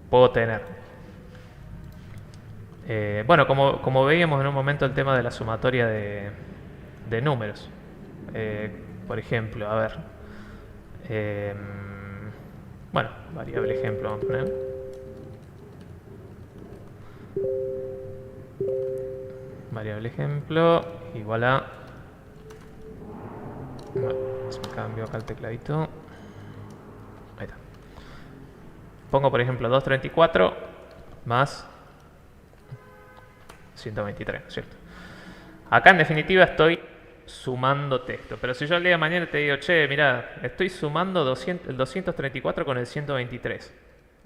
puedo tener, bueno, como veíamos en un momento el tema de la sumatoria de números. Por ejemplo, a ver, bueno, variable ejemplo vamos a poner. Variable ejemplo igual a... Bueno, me cambio acá el tecladito. Ahí está. Pongo por ejemplo 234 más 123, ¿no es cierto? Acá en definitiva estoy sumando texto. Pero si yo el día de mañana te digo, che, mira, estoy sumando el 234 con el 123.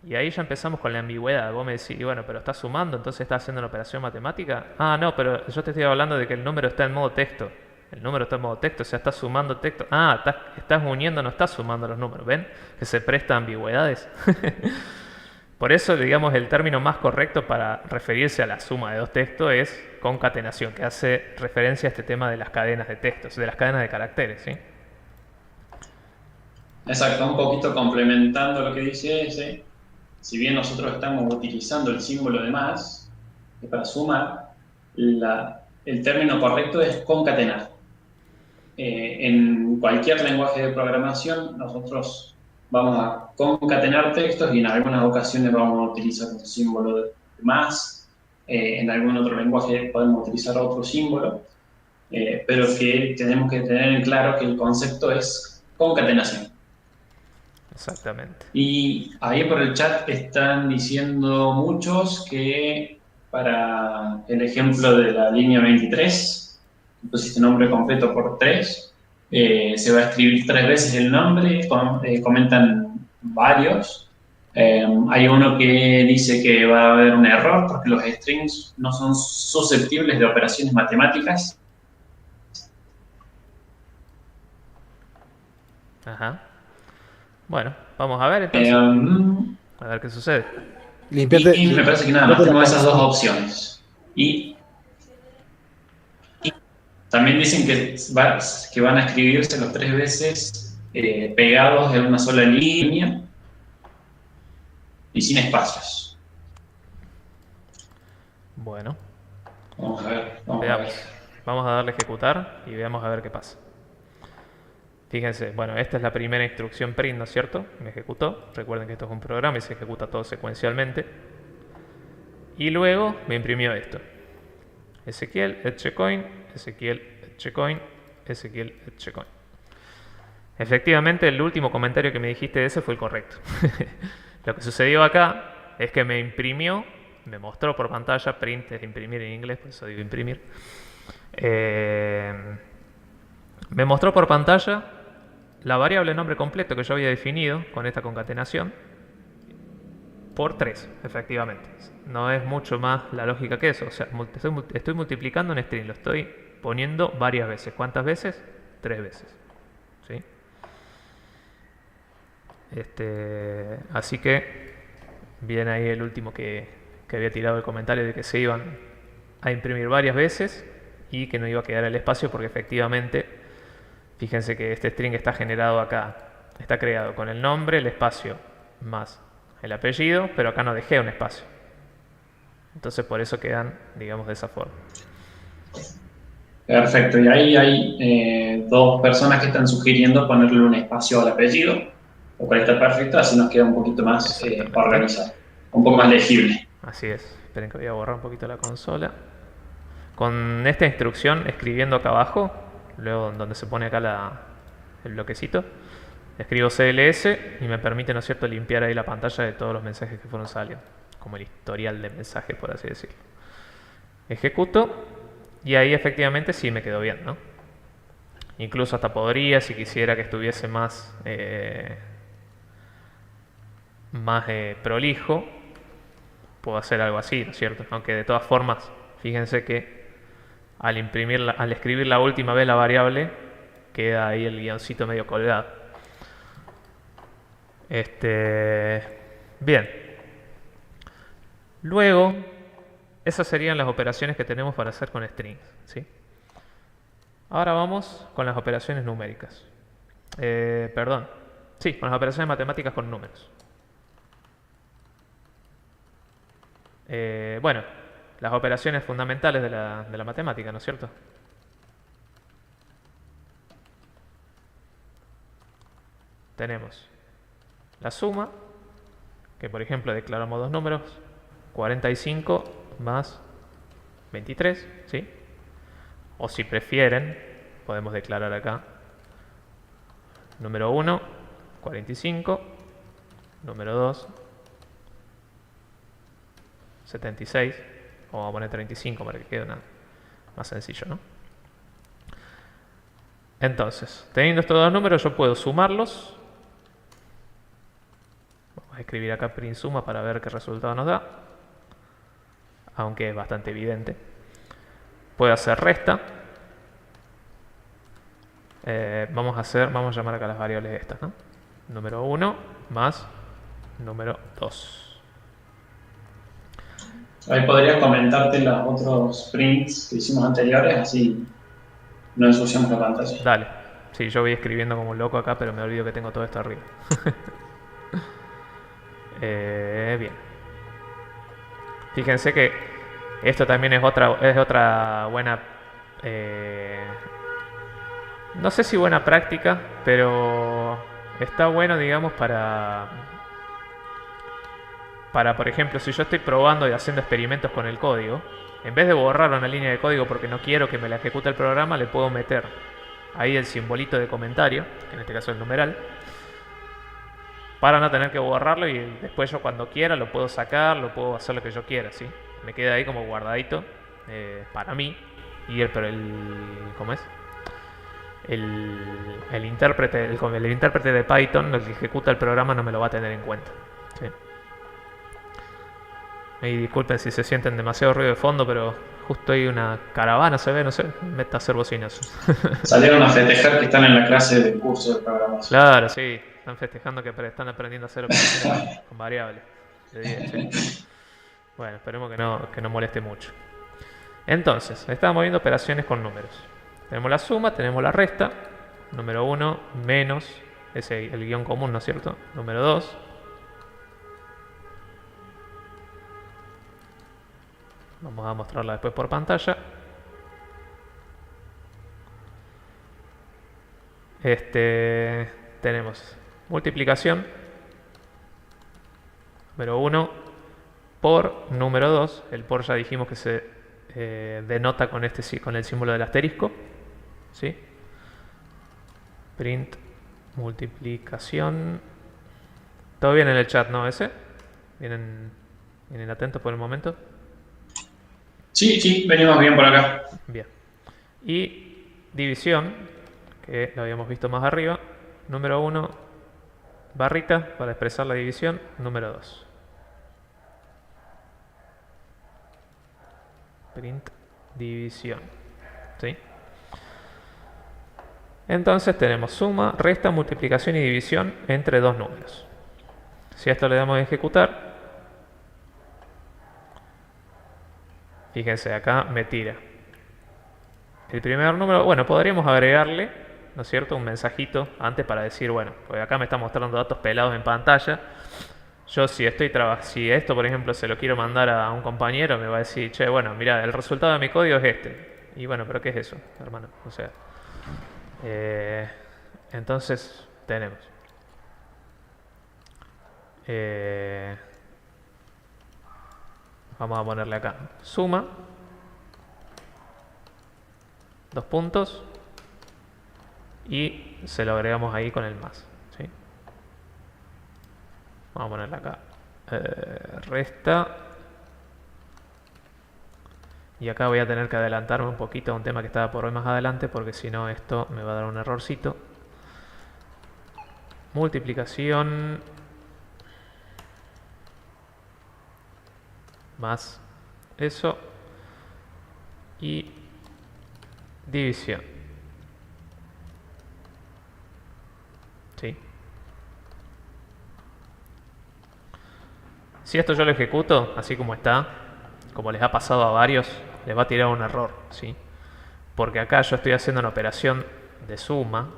Y ahí ya empezamos con la ambigüedad. Vos me decís, bueno, pero estás sumando, entonces estás haciendo una operación matemática. Ah, no, pero yo te estoy hablando de que el número está en modo texto. El número está en modo texto, o sea, estás sumando texto. Ah, estás uniendo, no estás sumando los números. ¿Ven? Que se presta a ambigüedades. Por eso, digamos, el término más correcto para referirse a la suma de dos textos es concatenación, que hace referencia a este tema de las cadenas de textos, de las cadenas de caracteres, ¿sí? Exacto, un poquito complementando lo que dice ese. Si bien nosotros estamos utilizando el símbolo de más, que para sumar, el término correcto es concatenar. En cualquier lenguaje de programación, nosotros vamos a concatenar textos y en algunas ocasiones vamos a utilizar un símbolo de más en algún otro lenguaje podemos utilizar otro símbolo, pero que tenemos que tener en claro que el concepto es concatenación. Exactamente. Y ahí por el chat están diciendo muchos que para el ejemplo de la línea 23, pusiste nombre completo por 3, se va a escribir 3 veces el nombre, comentan varios. Hay uno que dice que va a haber un error porque los strings no son susceptibles de operaciones matemáticas. Ajá. Bueno, vamos a ver entonces. A ver qué sucede. Limpiate, Y me parece que nada más limpiate la tenemos esas dos consola. opciones. Y también dicen que van a escribirse los 3 veces pegados en una sola línea y sin espacios. Bueno, Vamos a ver, vamos a ver. veamos. Vamos a darle a ejecutar y veamos a ver qué pasa. Fíjense, bueno, esta es la primera instrucción print, ¿no es cierto? Me ejecutó. Recuerden que esto es un programa y se ejecuta todo secuencialmente. Y luego me imprimió esto. Ezequiel, Etchecoin, Ezequiel, Etchecoin, Ezequiel, Etchecoin. Efectivamente, el último comentario que me dijiste de ese fue el correcto. Lo que sucedió acá es que me imprimió, me mostró por pantalla, print es imprimir en inglés, por eso digo imprimir. Me mostró por pantalla la variable nombre completo que yo había definido con esta concatenación por 3, efectivamente. No es mucho más la lógica que eso. O sea, estoy multiplicando un string, lo estoy poniendo varias veces. ¿Cuántas veces? 3 veces. ¿Sí? Así que viene ahí el último que había tirado el comentario de que se iban a imprimir varias veces y que no iba a quedar el espacio porque efectivamente, fíjense que este string está generado acá, está creado con el nombre, el espacio más el apellido, pero acá no dejé un espacio. Entonces por eso quedan, digamos, de esa forma. Perfecto, y ahí hay 2 personas que están sugiriendo ponerle un espacio al apellido, lo cual está perfecto, así nos queda un poquito más organizado, un poco más legible. Así es. Esperen que voy a borrar un poquito la consola. Con esta instrucción, escribiendo acá abajo, luego donde se pone acá el bloquecito, escribo CLS y me permite, ¿no es cierto?, limpiar ahí la pantalla de todos los mensajes que fueron saliendo, como el historial de mensajes, por así decirlo. Ejecuto y ahí efectivamente sí me quedó bien, ¿no? Incluso hasta podría, si quisiera que estuviese más prolijo, puedo hacer algo así, ¿no es cierto? Aunque de todas formas, fíjense que al escribir la última vez la variable, queda ahí el guioncito medio colgado. Bien. Luego, esas serían las operaciones que tenemos para hacer con strings, ¿sí? Ahora vamos con las operaciones numéricas. Perdón. Sí, con las operaciones matemáticas con números. Bueno, las operaciones fundamentales de la matemática, ¿no es cierto? Tenemos la suma, que por ejemplo declaramos 2 números, 45 más 23, ¿sí? O si prefieren, podemos declarar acá número 1, 45, número 2, 76, o vamos a poner 35 para que quede más sencillo, ¿no? Entonces, teniendo estos 2 números, yo puedo sumarlos. Vamos a escribir acá print suma para ver qué resultado nos da, aunque es bastante evidente. Puedo hacer resta. Vamos a llamar acá las variables estas, ¿no? Número 1 más número 2. Ahí podría comentarte los otros prints que hicimos anteriores, así no ensuciamos la pantalla. Dale. Sí, yo voy escribiendo como un loco acá, pero me olvido que tengo todo esto arriba. Bien. Fíjense que esto también es otra buena... no sé si buena práctica, pero está bueno, digamos, para para, por ejemplo, si yo estoy probando y haciendo experimentos con el código, en vez de borrar una línea de código porque no quiero que me la ejecute el programa, le puedo meter ahí el simbolito de comentario, que en este caso es el numeral, para no tener que borrarlo y después yo cuando quiera lo puedo sacar, lo puedo hacer lo que yo quiera, ¿sí? Me queda ahí como guardadito para mí y ¿cómo es? El intérprete de Python, el que ejecuta el programa, no me lo va a tener en cuenta, ¿sí? Y disculpen si se sienten demasiado ruido de fondo, pero justo hay una caravana, se ve, no sé, meta a hacer bocinas. Salieron a festejar que están en la clase de curso de programación. Claro, sí, están festejando que están aprendiendo a hacer operaciones con variables de 10, ¿sí? Bueno, esperemos que no moleste mucho. Entonces, estamos viendo operaciones con números. Tenemos la suma, tenemos la resta. Número 1 menos, ese el guión común, ¿no es cierto? Número 2. Vamos a mostrarla después por pantalla. Tenemos multiplicación. Número 1 por número 2. El por ya dijimos que se denota con el símbolo del asterisco, ¿sí? Print multiplicación. ¿Todo bien en el chat, no? ¿Ese? ¿Vienen atentos por el momento? Sí, venimos bien por acá. Bien. Y división, que lo habíamos visto más arriba. Número 1, barrita para expresar la división. Número 2. Print división, ¿sí? Entonces tenemos suma, resta, multiplicación y división entre dos números. Si a esto le damos a ejecutar, fíjense, acá me tira el primer número. Bueno, podríamos agregarle, ¿no es cierto?, un mensajito antes para decir, bueno, pues acá me está mostrando datos pelados en pantalla. Yo si esto, por ejemplo, se lo quiero mandar a un compañero, me va a decir, che, bueno, mira, el resultado de mi código es este. Y bueno, pero ¿qué es eso, hermano? O sea, entonces tenemos vamos a ponerle acá suma, dos puntos, y se lo agregamos ahí con el más, ¿sí? Vamos a ponerle acá resta, y acá voy a tener que adelantarme un poquito a un tema que estaba por hoy más adelante, porque si no esto me va a dar un errorcito. Multiplicación más eso y división, ¿sí? Si esto yo lo ejecuto así como está, como les ha pasado a varios, les va a tirar un error, ¿sí? Porque acá yo estoy haciendo una operación de suma,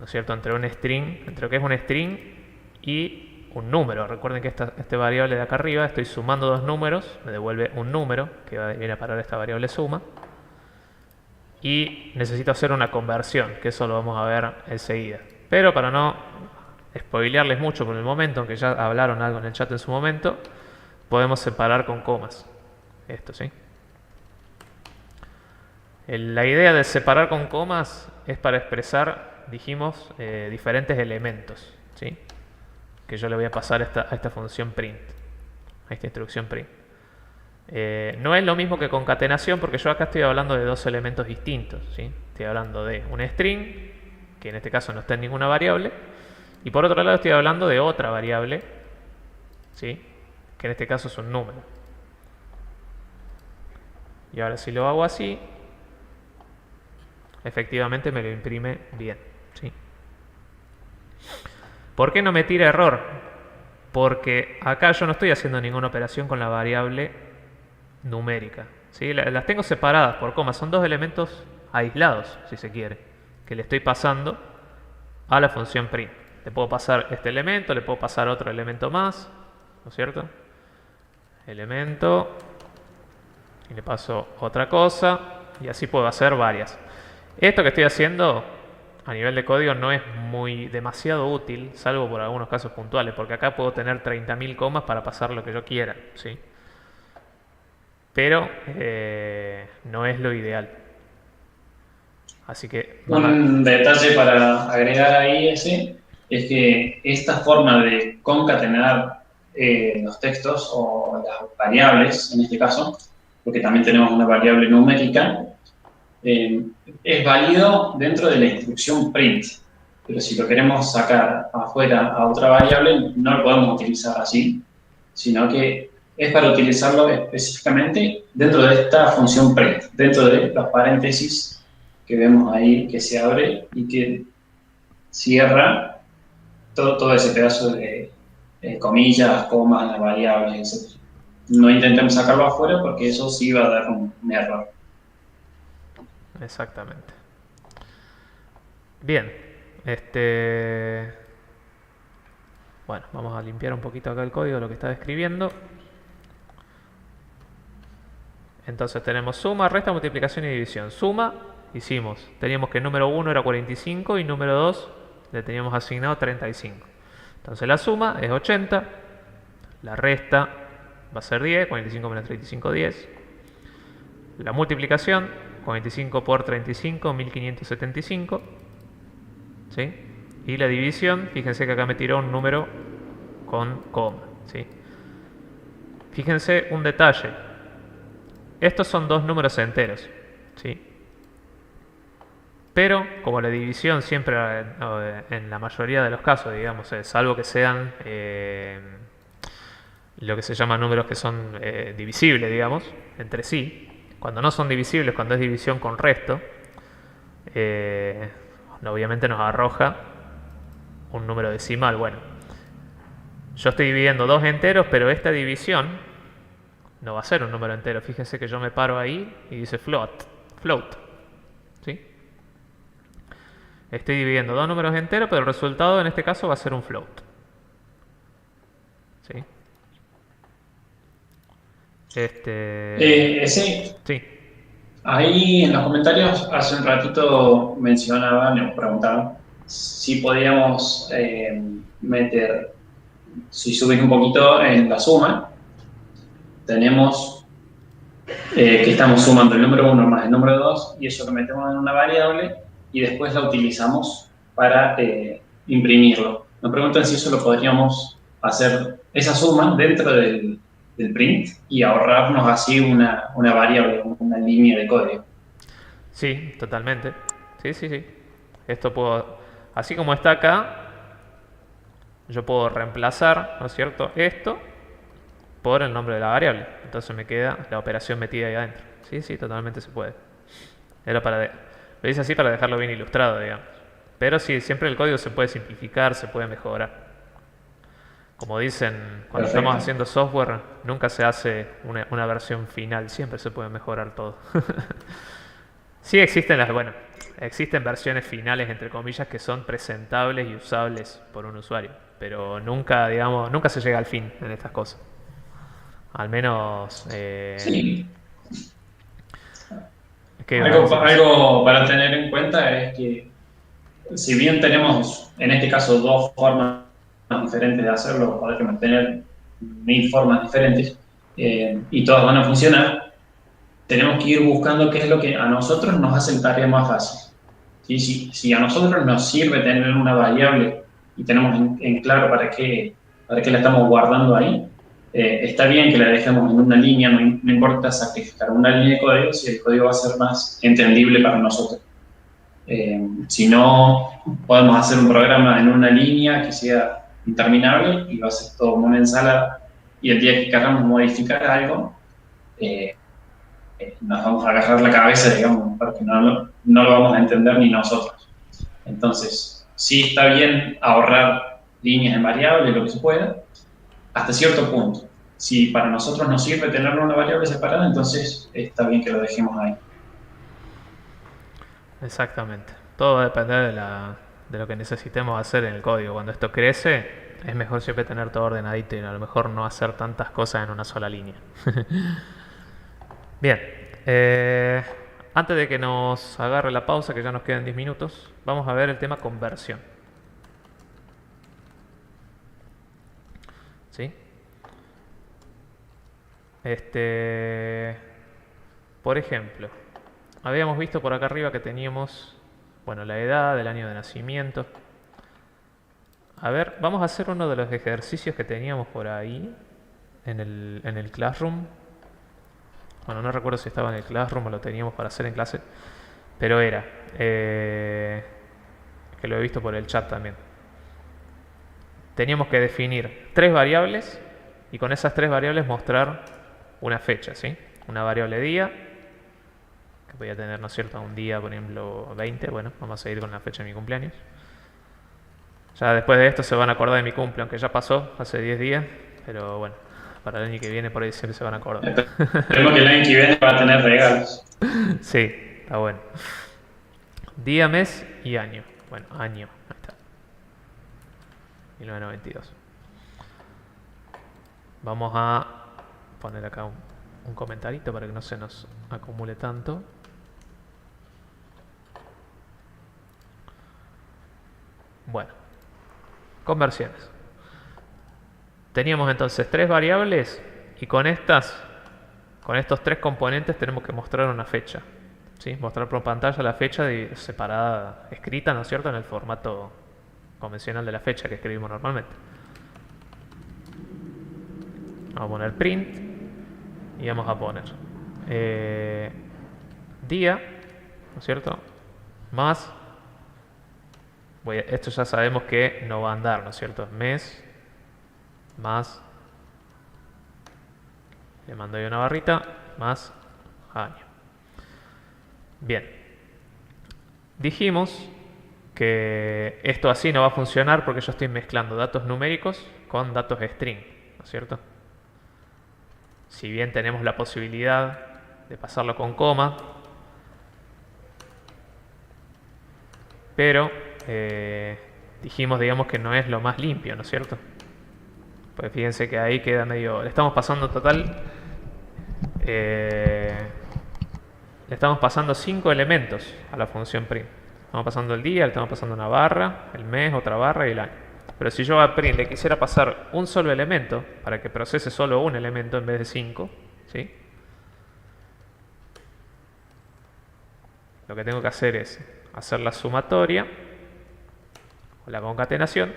¿no es cierto?, entre lo que es un string y un número. Recuerden que este variable de acá arriba, estoy sumando dos números, me devuelve un número que viene a parar esta variable suma, y necesito hacer una conversión, que eso lo vamos a ver enseguida. Pero para no spoilearles mucho por el momento, aunque ya hablaron algo en el chat en su momento, podemos separar con comas esto, ¿sí? La idea de separar con comas es para expresar, dijimos, diferentes elementos, ¿sí? Que yo le voy a pasar a esta función print, a esta instrucción print. No es lo mismo que concatenación, porque yo acá estoy hablando de dos elementos distintos, ¿sí? Estoy hablando de un string, que en este caso no está en ninguna variable, y por otro lado estoy hablando de otra variable, ¿sí?, que en este caso es un número. Y ahora si lo hago así, efectivamente me lo imprime bien, ¿sí? ¿Por qué no me tira error? Porque acá yo no estoy haciendo ninguna operación con la variable numérica, ¿sí? Las tengo separadas por comas, son dos elementos aislados, si se quiere, que le estoy pasando a la función print. Le puedo pasar este elemento, le puedo pasar otro elemento más, ¿no es cierto? Elemento, y le paso otra cosa, y así puedo hacer varias. Esto que estoy haciendo a nivel de código no es demasiado útil, salvo por algunos casos puntuales, porque acá puedo tener 30.000 comas para pasar lo que yo quiera, ¿sí? Pero no es lo ideal. Así que Un detalle para agregar ahí es que esta forma de concatenar los textos o las variables, en este caso, porque también tenemos una variable numérica, es válido dentro de la instrucción print, pero si lo queremos sacar afuera a otra variable, no lo podemos utilizar así, sino que es para utilizarlo específicamente dentro de esta función print, dentro de los paréntesis que vemos ahí que se abre y que cierra todo ese pedazo de comillas, comas, las variables, etc. No intentemos sacarlo afuera porque eso sí va a dar un error. Exactamente. Bien. Bueno, vamos a limpiar un poquito acá el código de lo que estaba escribiendo. Entonces tenemos suma, resta, multiplicación y división. Suma, hicimos. Teníamos que el número 1 era 45 y número 2 le teníamos asignado 35. Entonces la suma es 80. La resta va a ser 10. 45 menos 35, 10. La multiplicación, 45 por 35, 1575. ¿Sí? Y la división, fíjense que acá me tiró un número con coma. ¿Sí? Fíjense un detalle. Estos son dos números enteros. ¿Sí? Pero, como la división siempre, en la mayoría de los casos, digamos, salvo que sean lo que se llaman números que son divisibles, digamos, entre sí. Cuando no son divisibles, cuando es división con resto, obviamente nos arroja un número decimal. Bueno, yo estoy dividiendo dos enteros, pero esta división no va a ser un número entero. Fíjense que yo me paro ahí y dice float. ¿Sí? Estoy dividiendo dos números enteros, pero el resultado en este caso va a ser un float. ¿Sí? Sí. Ahí en los comentarios hace un ratito mencionaban, nos preguntaban si podíamos meter, si subís un poquito en la suma, tenemos que estamos sumando el número 1 más el número 2 y eso lo metemos en una variable y después la utilizamos para imprimirlo. Nos preguntan si eso lo podríamos hacer, esa suma, dentro del print y ahorrarnos así una variable, una línea de código. Sí, totalmente. Sí. Esto puedo, así como está acá, yo puedo reemplazar, ¿no es cierto?, esto por el nombre de la variable. Entonces me queda la operación metida ahí adentro. Sí, totalmente se puede. Lo hice así para dejarlo bien ilustrado, digamos. Pero sí, siempre el código se puede simplificar, se puede mejorar. Como dicen, cuando estamos haciendo software, nunca se hace una versión final, siempre se puede mejorar todo. Sí existen existen versiones finales, entre comillas, que son presentables y usables por un usuario, pero nunca se llega al fin en estas cosas. Al menos... sí. Algo para tener en cuenta es que, si bien tenemos, en este caso, dos formas diferentes de hacerlo, podemos tener 1000 formas diferentes y todas van a funcionar, tenemos que ir buscando qué es lo que a nosotros nos hace el tarea más fácil. ¿Sí? Si a nosotros nos sirve tener una variable y tenemos en claro para qué la estamos guardando ahí, está bien que la dejemos en una línea, no importa sacrificar una línea de código si el código va a ser más entendible para nosotros. Si no, podemos hacer un programa en una línea que sea interminable y va a ser todo una ensalada, y el día que queramos modificar algo, nos vamos a agarrar la cabeza, digamos, porque no lo vamos a entender ni nosotros. Entonces, sí está bien ahorrar líneas en variables, lo que se pueda, hasta cierto punto. Si para nosotros nos sirve tener una variable separada, entonces está bien que lo dejemos ahí. Exactamente. Todo va a depender de lo que necesitemos hacer en el código. Cuando esto crece, es mejor siempre tener todo ordenadito y a lo mejor no hacer tantas cosas en una sola línea. Bien. Antes de que nos agarre la pausa, que ya nos quedan 10 minutos, vamos a ver el tema conversión. ¿Sí? Por ejemplo, habíamos visto por acá arriba que teníamos, bueno, la edad, el año de nacimiento. A ver, vamos a hacer uno de los ejercicios que teníamos por ahí en el Classroom. Bueno, no recuerdo si estaba en el Classroom o lo teníamos para hacer en clase, pero era, que lo he visto por el chat también. Teníamos que definir 3 variables y con esas 3 variables mostrar una fecha, ¿sí? Una variable día, que voy a tener, ¿no es cierto?, un día, por ejemplo, 20. Bueno, vamos a seguir con la fecha de mi cumpleaños. Ya después de esto se van a acordar de mi cumple, aunque ya pasó hace 10 días, pero bueno, para el año que viene por ahí siempre se van a acordar. Esperemos que el año que viene va a tener regalos. Sí, está bueno. Día, mes y año. Bueno, año, ahí está. 1992. Vamos a poner acá un comentarito para que no se nos acumule tanto. Bueno, conversiones. Teníamos entonces 3 variables y con estos 3 componentes tenemos que mostrar una fecha. ¿Sí? Mostrar por pantalla la fecha separada, escrita, ¿no es cierto?, en el formato convencional de la fecha que escribimos normalmente. Vamos a poner print y vamos a poner día, ¿no es cierto?, más, esto ya sabemos que no va a andar, ¿no es cierto?, mes más, le mando ahí una barrita, más año. Bien, dijimos que esto así no va a funcionar porque yo estoy mezclando datos numéricos con datos string, ¿no es cierto? Si bien tenemos la posibilidad de pasarlo con coma, pero dijimos, digamos, que no es lo más limpio, ¿no es cierto? Pues fíjense que ahí queda medio... Le estamos pasando total... le estamos pasando 5 elementos a la función print. Estamos pasando el día, le estamos pasando una barra, el mes, otra barra y el año. Pero si yo a print le quisiera pasar un solo elemento, para que procese solo un elemento en vez de 5, ¿sí?, lo que tengo que hacer es hacer la sumatoria o la concatenación,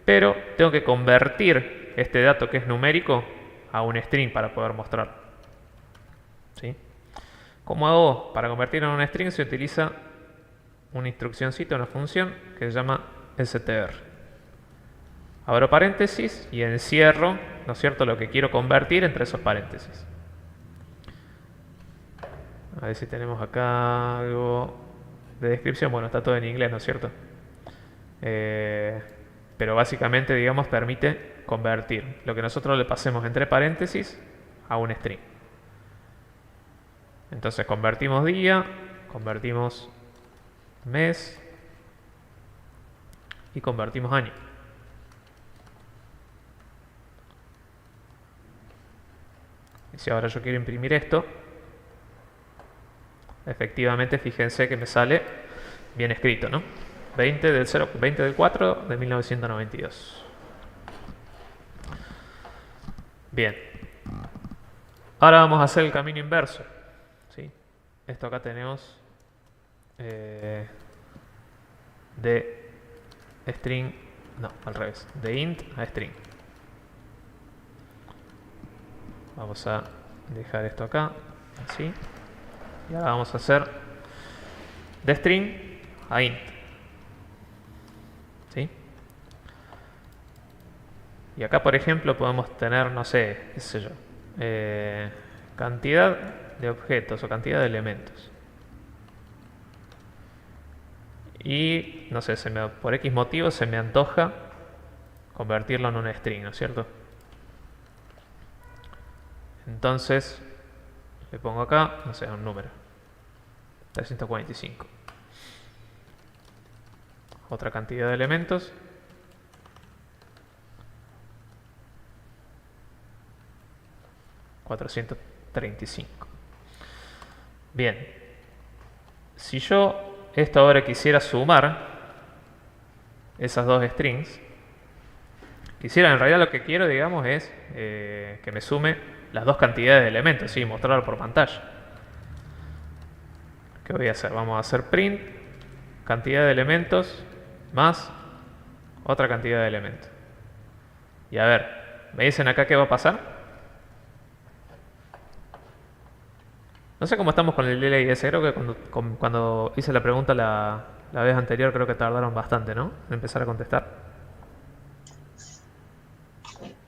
pero tengo que convertir este dato que es numérico a un string para poder mostrarlo. ¿Sí? ¿Cómo hago? Para convertirlo en un string se utiliza una instruccióncita, una función que se llama str. Abro paréntesis y encierro, ¿no es cierto?, lo que quiero convertir entre esos paréntesis. A ver si tenemos acá algo de descripción. Bueno, está todo en inglés, ¿no es cierto? Pero básicamente, digamos, permite convertir lo que nosotros le pasemos entre paréntesis a un string. Entonces convertimos día, convertimos mes y convertimos año. Y si ahora yo quiero imprimir esto, efectivamente fíjense que me sale bien escrito, ¿no? 20 del 4 de 1992. Bien. Ahora vamos a hacer el camino inverso. ¿Sí? Esto acá tenemos de string, no, al revés, de int a string. Vamos a dejar esto acá, así. Y ahora vamos a hacer de string a int. ¿Sí? Y acá, por ejemplo, podemos tener, no sé, qué sé yo, cantidad de objetos o cantidad de elementos. Y, no sé, por X motivo se me antoja convertirlo en un string, ¿no es cierto? Entonces, le pongo acá, no sé, un número. 345. Otra cantidad de elementos. 435. Bien. Si yo esto ahora quisiera sumar esas dos strings, en realidad lo que quiero, digamos, es que me sume las dos cantidades de elementos, ¿sí? Mostrarlo por pantalla. ¿Qué voy a hacer? Vamos a hacer print, cantidad de elementos, más otra cantidad de elementos. Y a ver, ¿me dicen acá qué va a pasar? No sé cómo estamos con el delay ese. Creo que cuando hice la pregunta la vez anterior, creo que tardaron bastante, ¿no? En empezar a contestar.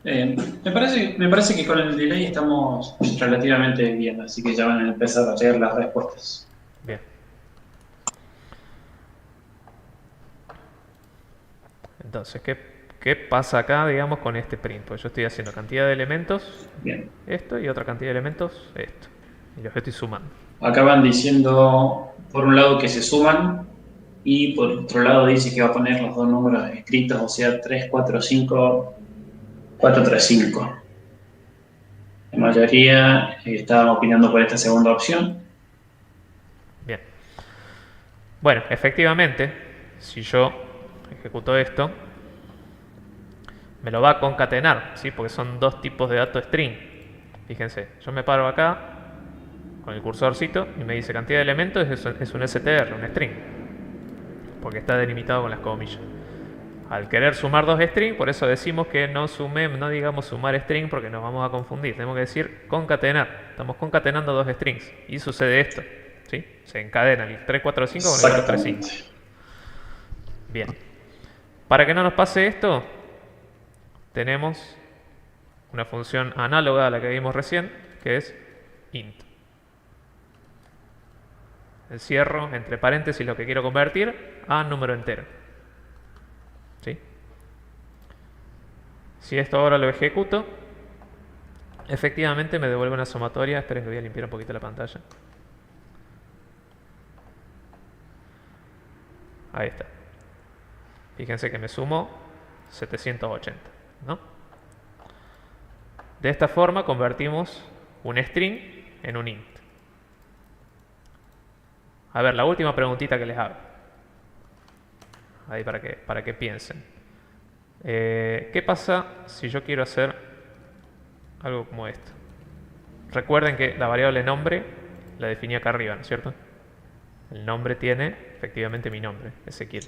Me parece que con el delay estamos relativamente bien, así que ya van a empezar a llegar las respuestas. Bien. Entonces, ¿qué pasa acá, digamos, con este print? Pues yo estoy haciendo cantidad de elementos, Bien. esto, y otra cantidad de elementos, esto. Y los estoy sumando. Acá van diciendo, por un lado, que se suman, y por otro lado dice que va a poner los dos números escritos, o sea, 3, 4, 5, 4, 3, 5. La mayoría está opinando por esta segunda opción. Bien. Bueno, efectivamente, si yo ejecuto esto, me lo va a concatenar, ¿sí? Porque son dos tipos de datos string. Fíjense, yo me paro acá con el cursorcito y me dice cantidad de elementos es un str, un string, porque está delimitado con las comillas. Al querer sumar dos strings, por eso decimos que no digamos sumar string, porque nos vamos a confundir. Tenemos que decir concatenar. Estamos concatenando dos strings y sucede esto, ¿sí? Se encadenan el 345 con el 435. Bien. Para que no nos pase esto, tenemos una función análoga a la que vimos recién, que es int. Encierro entre paréntesis lo que quiero convertir a número entero. ¿Sí? Si esto ahora lo ejecuto, efectivamente me devuelve una sumatoria. Esperen que voy a limpiar un poquito la pantalla. Ahí está. Fíjense que me sumo 780, ¿no? De esta forma convertimos un string en un int. A ver, la última preguntita que les hago. Ahí para que piensen. ¿Qué pasa si yo quiero hacer algo como esto? Recuerden que la variable nombre la definí acá arriba, ¿no es cierto? El nombre tiene efectivamente mi nombre, Ezequiel.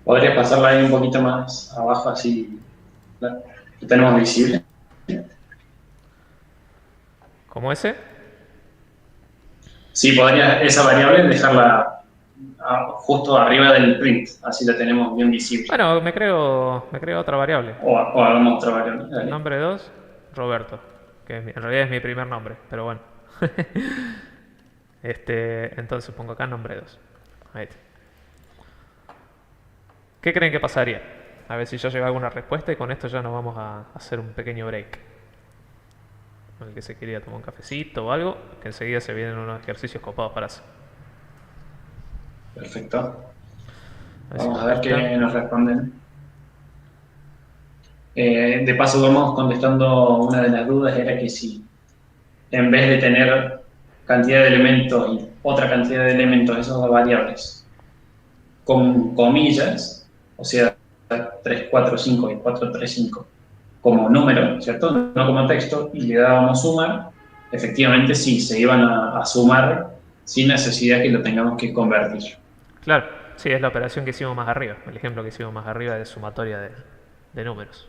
¿Podrías pasarla ahí un poquito más abajo, así lo tenemos visible? ¿Cómo ese? Sí, podría esa variable dejarla justo arriba del print, así la tenemos bien visible. Bueno, me creo otra variable. O hagamos otra variable. Dale. Nombre 2, Roberto, que en realidad es mi primer nombre, pero bueno. Entonces pongo acá nombre 2. Ahí está. ¿Qué creen que pasaría? A ver si yo llego a alguna respuesta y con esto ya nos vamos a hacer un pequeño break. Con el que se quería tomar un cafecito o algo, que enseguida se vienen unos ejercicios copados para hacer. Perfecto. Vamos a ver qué nos responden. De paso vamos contestando una de las dudas, era que si en vez de tener cantidad de elementos y otra cantidad de elementos, esas dos variables, con comillas, o sea, 3, 4, 5 y 4, 3, 5, como número, ¿cierto? No como texto, y le dábamos sumar, efectivamente sí, se iban a sumar sin necesidad que lo tengamos que convertir. Claro, sí, es la operación que hicimos más arriba, el ejemplo que hicimos más arriba de sumatoria de números.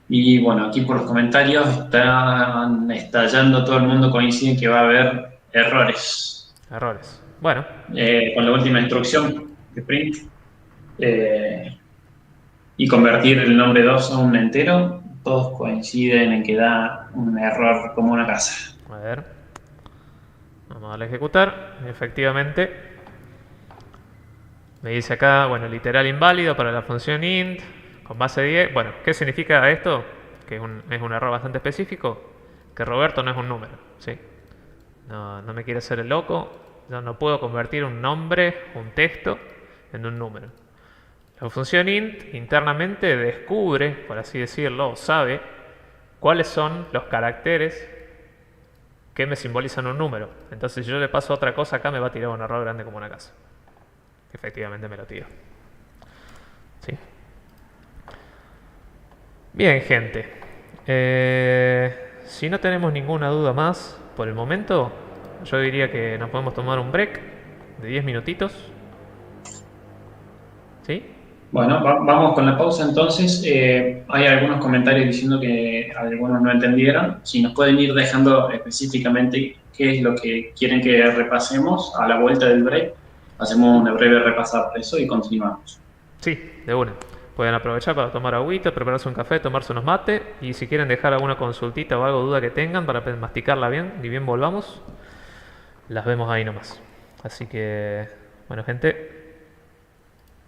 Y bueno, aquí por los comentarios están estallando, todo el mundo coincide que va a haber errores. Errores. Bueno. Con la última instrucción de print y convertir el nombre 2 a un entero, todos coinciden en que da un error como una casa. A ver. Vamos a darle a ejecutar. Efectivamente. Me dice acá, bueno, literal inválido para la función int, con base 10. Bueno, ¿qué significa esto? Que es un error bastante específico. Que Roberto no es un número, ¿sí? No me quiere hacer el loco. Yo no puedo convertir un nombre, un texto, en un número. La función int internamente descubre, por así decirlo, o sabe cuáles son los caracteres que me simbolizan un número. Entonces, si yo le paso otra cosa acá, me va a tirar un error grande como una casa. Efectivamente me lo tiro. ¿Sí? Bien, gente. Si no tenemos ninguna duda más por el momento, yo diría que nos podemos tomar un break de 10 minutitos. ¿Sí? Bueno, vamos con la pausa entonces. Hay algunos comentarios diciendo que algunos no entendieron. Si nos pueden ir dejando específicamente qué es lo que quieren que repasemos a la vuelta del break, hacemos una breve repasada de eso y continuamos. Sí, de una. Pueden aprovechar para tomar agüita, prepararse un café, tomarse unos mates y si quieren dejar alguna consultita o algo, duda que tengan para masticarla bien, ni bien volvamos, las vemos ahí nomás. Así que, bueno gente,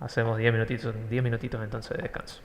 hacemos 10 minutitos entonces de descanso.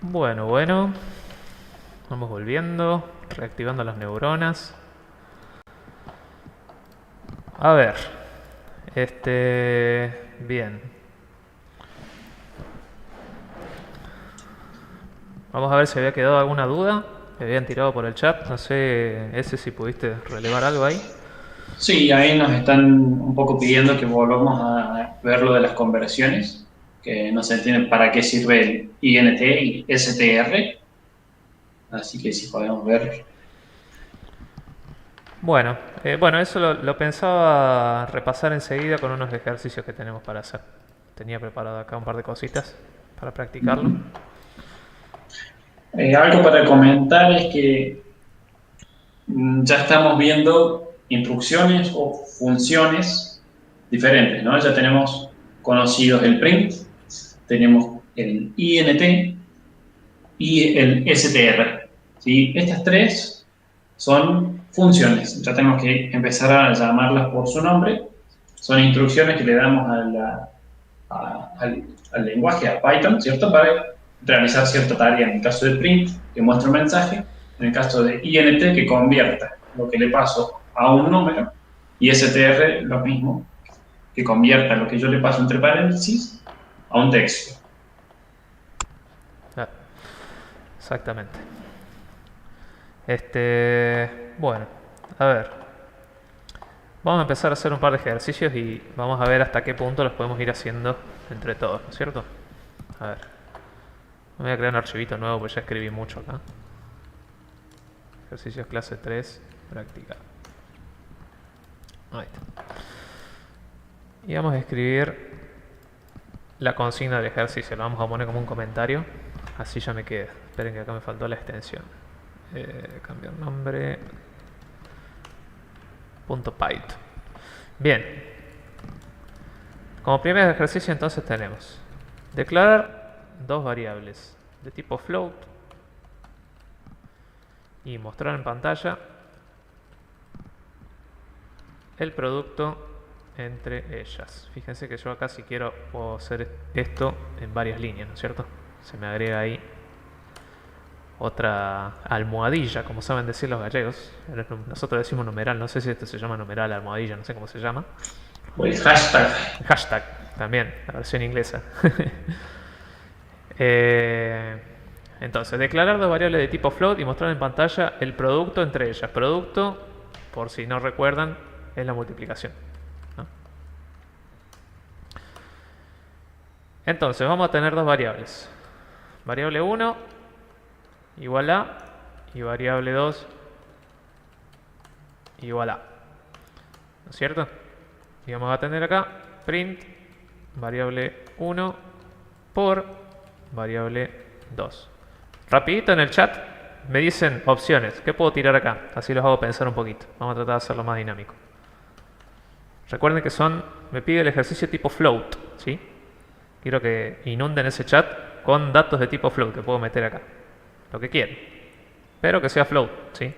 Bueno. Vamos volviendo, reactivando las neuronas. A ver. Bien. Vamos a ver si había quedado alguna duda que habían tirado por el chat. No sé, ese si pudiste relevar algo ahí. Sí, ahí nos están un poco pidiendo que volvamos a ver lo de las conversiones, que no se entiende para qué sirve el INT y STR, así que si podemos ver. Bueno, eso lo pensaba repasar enseguida con unos ejercicios que tenemos para hacer. Tenía preparado acá un par de cositas para practicarlo. Algo para comentar es que ya estamos viendo instrucciones o funciones diferentes, ¿no? Ya tenemos conocidos el print, tenemos el INT y el STR, ¿sí? Estas tres son funciones, ya tenemos que empezar a llamarlas por su nombre. Son instrucciones que le damos al lenguaje, a Python, ¿cierto? Para realizar cierta tarea. En el caso de print, que muestra un mensaje. En el caso de int, que convierta lo que le paso a un número. Y str, lo mismo, que convierta lo que yo le paso entre paréntesis a un texto. Ah, exactamente. Bueno, a ver. Vamos a empezar a hacer un par de ejercicios y vamos a ver hasta qué punto los podemos ir haciendo entre todos, ¿no es cierto? A ver. Voy a crear un archivito nuevo porque ya escribí mucho acá. Ejercicios clase 3, práctica. Ahí está. Y vamos a escribir la consigna del ejercicio. Lo vamos a poner como un comentario. Así ya me queda. Esperen que acá me faltó la extensión. Cambiar nombre. .python. Bien. Como primer ejercicio entonces tenemos declarar dos variables de tipo float y mostrar en pantalla el producto entre ellas. Fíjense que yo acá si quiero puedo hacer esto en varias líneas, ¿no es cierto? Se me agrega ahí otra almohadilla, como saben decir los gallegos. Nosotros decimos numeral, no sé si esto se llama numeral, almohadilla, no sé cómo se llama. O el hashtag. Hashtag, también, la versión inglesa. Entonces, declarar dos variables de tipo float y mostrar en pantalla el producto entre ellas. Producto, por si no recuerdan, es la multiplicación, ¿no? Entonces, vamos a tener dos variables. Variable 1 igual a y variable 2 igual a. ¿No es cierto? Y vamos a tener acá print variable 1 por variable 2. Rapidito en el chat me dicen opciones. ¿Qué puedo tirar acá? Así los hago pensar un poquito. Vamos a tratar de hacerlo más dinámico. Recuerden que me pide el ejercicio tipo float, ¿sí? Quiero que inunden ese chat con datos de tipo float que puedo meter acá. Lo que quieran. Pero que sea float, ¿sí?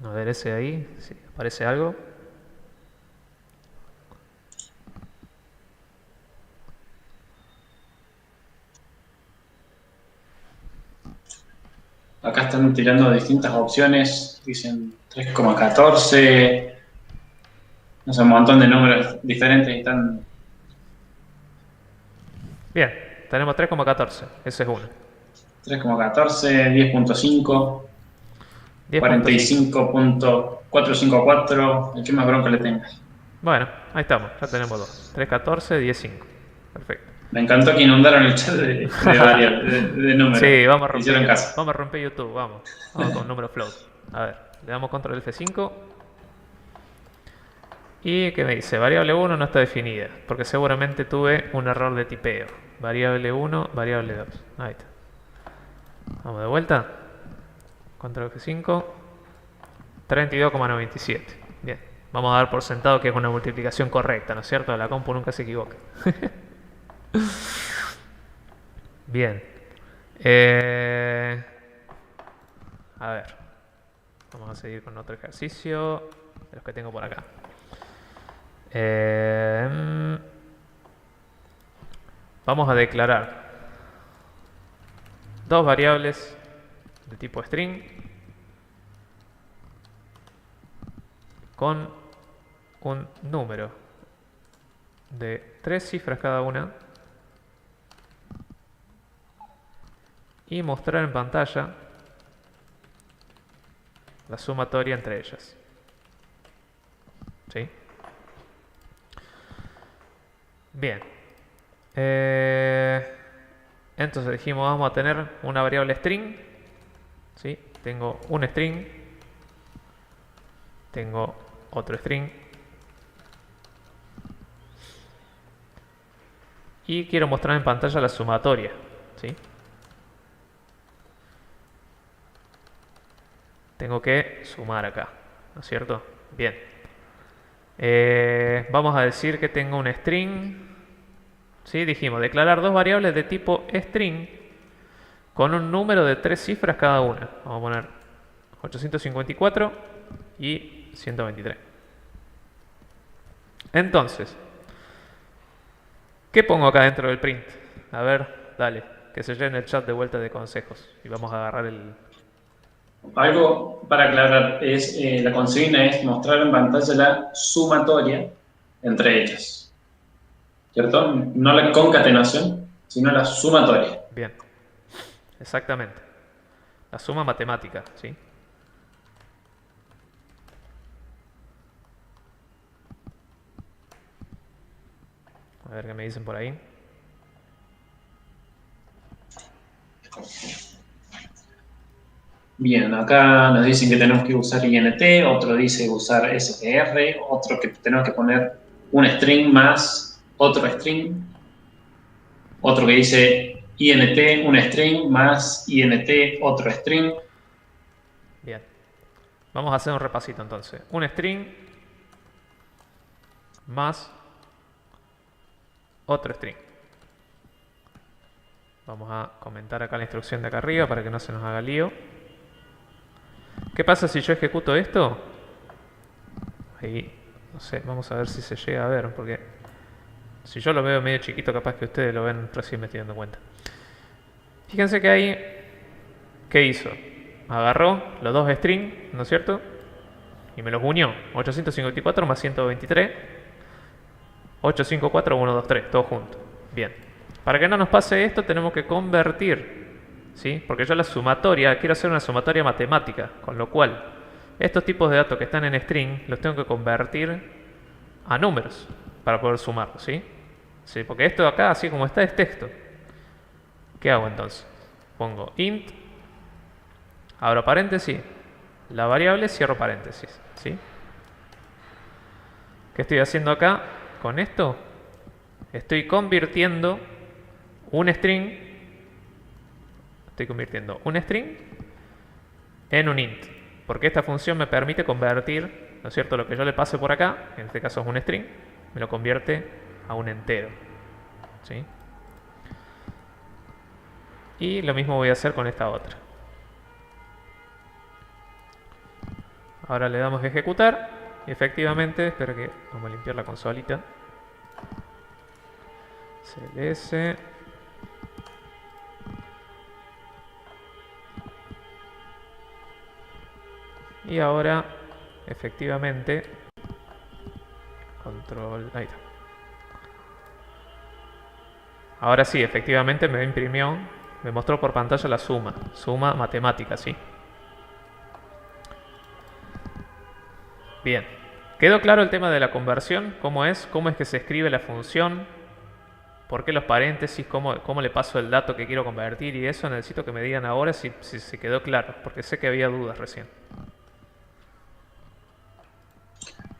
A ver ese ahí, si aparece algo. Acá están tirando distintas opciones. Dicen 3,14. No sé, un montón de números diferentes. Están. Bien, tenemos 3,14. Ese es uno. 3,14, 10,5, 10.5. 45.454. El que más bronca le tengas. Bueno, ahí estamos, ya tenemos dos. 3.14, 10.5. Perfecto. Me encantó que inundaron el chat de variables, de números. Sí, vamos a Hicieron romper, caso. vamos a romper YouTube, vamos. Vamos con número float. A ver, le damos control F5. ¿Y qué me dice? Variable 1 no está definida, porque seguramente tuve un error de tipeo. Variable 1, variable 2. Ahí está. Vamos de vuelta. Control F5. 32,97. Bien. Vamos a dar por sentado que es una multiplicación correcta, ¿no es cierto? La compu nunca se equivoca. Bien. A ver. Vamos a seguir con otro ejercicio de los que tengo por acá. Vamos a declarar dos variables de tipo string con un número de 3 cifras cada una y mostrar en pantalla la sumatoria entre ellas. ¿Sí? Bien. Entonces dijimos vamos a tener una variable string. ¿Sí? Tengo un string. Tengo otro string. Y quiero mostrar en pantalla la sumatoria. ¿Sí? Tengo que sumar acá, ¿no es cierto? Bien. Vamos a decir que tengo un string. ¿Sí? Dijimos, declarar dos variables de tipo string con un número de 3 cifras cada una. Vamos a poner 854 y 123. Entonces, ¿qué pongo acá dentro del print? A ver, dale, que se llene el chat de vuelta de consejos. Y vamos a agarrar el... Algo para aclarar, la consigna es mostrar en pantalla la sumatoria entre ellas. ¿Cierto? No la concatenación, sino la sumatoria. Bien, exactamente. La suma matemática, ¿sí? A ver qué me dicen por ahí. Bien, acá nos dicen que tenemos que usar INT, otro dice usar str, otro que tenemos que poner un string más otro string, otro que dice INT, un string más INT, otro string. Bien. Vamos a hacer un repasito entonces. Un string más otro string. Vamos a comentar acá la instrucción de acá arriba para que no se nos haga lío. ¿Qué pasa si yo ejecuto esto? Ahí, no sé, vamos a ver si se llega a ver, porque si yo lo veo medio chiquito, capaz que ustedes lo ven recién me estoy dando cuenta. Fíjense que ahí, ¿qué hizo? Agarró los dos strings, ¿no es cierto? Y me los unió. 854 más 123. 854, 123, todo junto. Bien. Para que no nos pase esto, tenemos que convertir. ¿Sí? Porque yo la sumatoria, quiero hacer una sumatoria matemática. Con lo cual, estos tipos de datos que están en string, los tengo que convertir a números para poder sumarlos. ¿Sí? Sí, porque esto de acá, así como está, es texto. ¿Qué hago entonces? Pongo int, abro paréntesis, la variable, cierro paréntesis. ¿Sí? ¿Qué estoy haciendo acá con esto? Estoy convirtiendo un string en un int. Porque esta función me permite convertir, ¿no es cierto?, lo que yo le pase por acá, en este caso es un string, me lo convierte a un entero. ¿Sí? Y lo mismo voy a hacer con esta otra. Ahora le damos a ejecutar. Y efectivamente, espero que... Vamos a limpiar la consolita. CLS. Y ahora, efectivamente... Control... Ahí está. Ahora sí, efectivamente me imprimió... Me mostró por pantalla la suma. Suma matemática, ¿sí? Bien. ¿Quedó claro el tema de la conversión? ¿Cómo es? ¿Cómo es que se escribe la función? ¿Por qué los paréntesis? ¿Cómo le paso el dato que quiero convertir? Y eso necesito que me digan ahora si se quedó claro, porque sé que había dudas recién.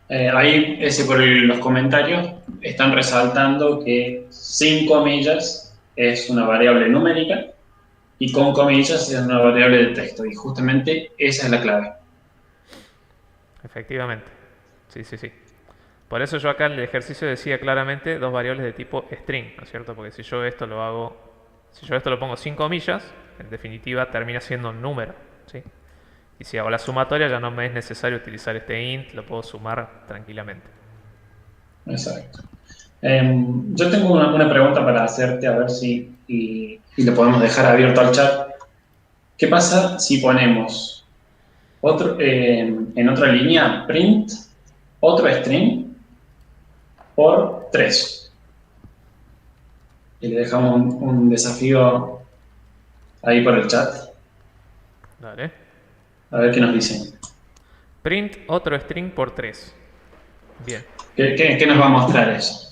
Ahí, por los comentarios, están resaltando que sin comillas es una variable numérica y con comillas es una variable de texto. Y justamente esa es la clave. Efectivamente. Sí, sí, sí. Por eso yo acá en el ejercicio decía claramente dos variables de tipo string, ¿no es cierto? Porque si yo esto lo hago, si yo esto lo pongo sin comillas, en definitiva termina siendo un número, ¿sí? Y si hago la sumatoria ya no me es necesario utilizar este int, lo puedo sumar tranquilamente. Exacto. Yo tengo una pregunta para hacerte, a ver si y lo podemos dejar abierto al chat. ¿Qué pasa si ponemos en otra línea print otro string por 3? Y le dejamos un desafío ahí por el chat. Dale. A ver qué nos dicen. Print otro string por 3. Bien. ¿Qué nos va a mostrar eso?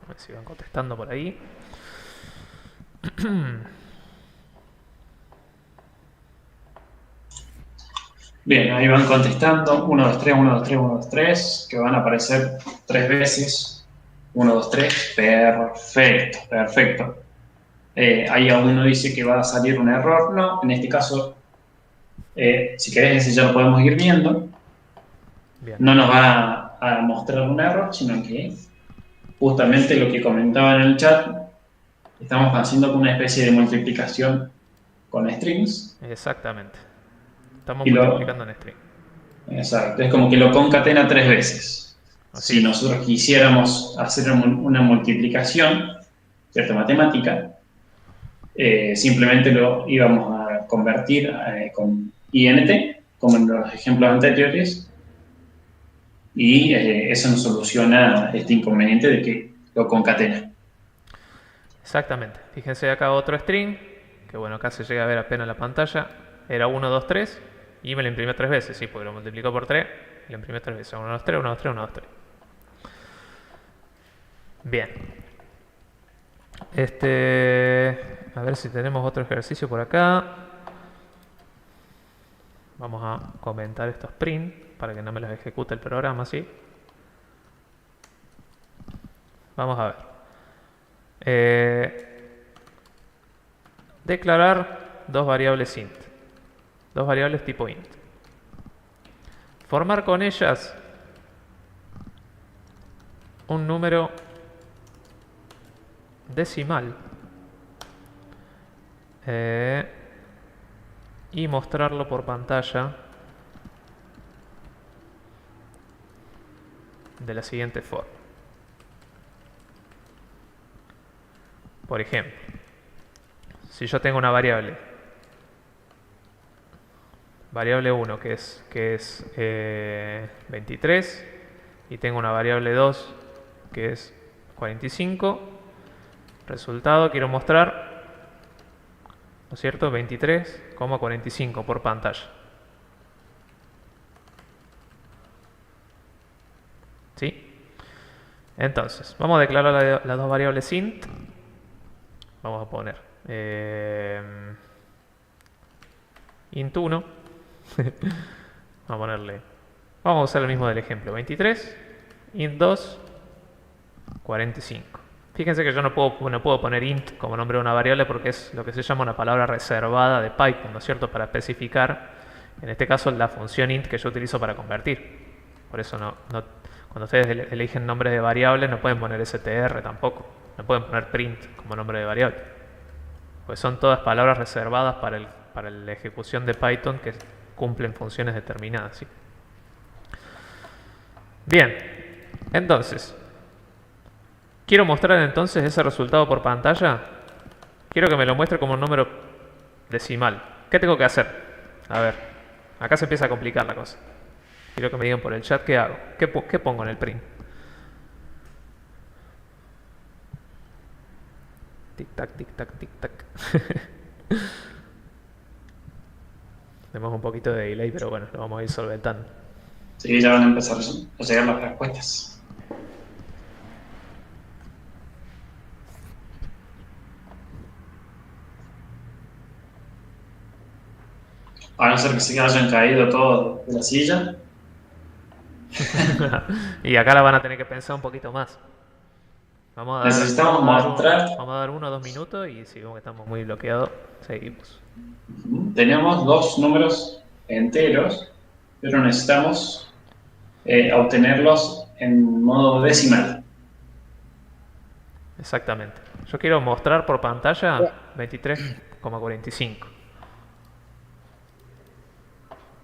A ver si van contestando por ahí. Bien, ahí van contestando. 1, 2, 3, 1, 2, 3, 1, 2, 3, que van a aparecer 3 veces. 1, 2, 3. Perfecto, perfecto. Ahí aún no dice que va a salir un error. No, en este caso, si querés, ese ya lo podemos ir viendo. Bien. No nos va a mostrar un error, sino que justamente lo que comentaba en el chat, estamos haciendo una especie de multiplicación con strings. Exactamente. Estamos Y multiplicando en string. exacto, es como que lo concatena 3 veces. Así Si es. nosotros quisiéramos hacer una multiplicación, cierta matemática, simplemente lo íbamos a convertir con int, como en los ejemplos anteriores, y eso nos soluciona este inconveniente de que lo concatena. Exactamente. Fíjense acá otro string, que bueno, acá se llega a ver apenas la pantalla. Era 1, 2, 3 y me lo imprimió 3 veces, sí, porque lo multiplicó por 3 y lo imprimió 3 veces. 1, 2, 3, 1, 2, 3, 1, 2, 3. Bien. A ver si tenemos otro ejercicio por acá. Vamos a comentar estos print para que no me los ejecute el programa, ¿sí? Vamos a ver. Declarar dos variables int. Dos variables tipo int. Formar con ellas un número decimal y mostrarlo por pantalla de la siguiente forma. Por ejemplo, si yo tengo una variable 1 que es 23 y tengo una variable 2 que es 45, resultado quiero mostrar, ¿no es cierto?, 23,45 por pantalla. ¿Sí? Entonces, vamos a declarar las dos variables int. Vamos a poner int 1. Vamos a usar el mismo del ejemplo. 23, int 2, 45. Fíjense que yo no puedo poner int como nombre de una variable porque es lo que se llama una palabra reservada de Python, ¿no es cierto?, para especificar, en este caso, la función int que yo utilizo para convertir. Por eso cuando ustedes eligen nombres de variables no pueden poner str tampoco. No pueden poner print como nombre de variable. Pues son todas palabras reservadas para la ejecución de Python que cumplen funciones determinadas, ¿sí? Bien, entonces, quiero mostrar entonces ese resultado por pantalla. Quiero que me lo muestre como un número decimal. ¿Qué tengo que hacer? A ver, acá se empieza a complicar la cosa. Quiero que me digan por el chat qué hago. ¿Qué pongo en el print? Tic tac, tic tac, tic tac. Tenemos un poquito de delay, pero bueno, lo vamos a ir solventando. Sí, ya van a empezar a llegar las respuestas. A no ser que se hayan caído todos de la silla. Y acá la van a tener que pensar un poquito más. Necesitamos mostrar. Vamos a dar 1 o 2 minutos y si vemos que estamos muy bloqueados, seguimos. Tenemos dos números enteros, pero necesitamos obtenerlos en modo decimal. Exactamente. Yo quiero mostrar por pantalla 23,45.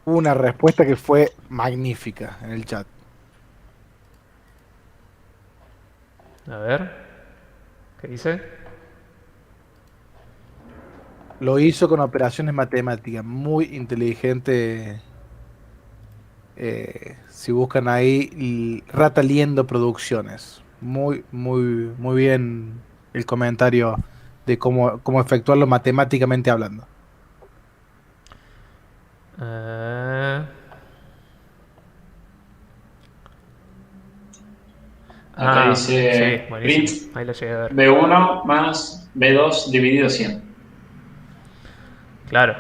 Una respuesta que fue magnífica en el chat. A ver, ¿qué dice? Lo hizo con operaciones matemáticas, muy inteligente. Si buscan ahí, Rata Liendo Producciones. Muy, muy, muy bien el comentario de cómo efectuarlo matemáticamente hablando. Eh, Acá sí, dice print buenísimo. Ahí lo llegué a ver. B1 más B2 dividido 100. Claro.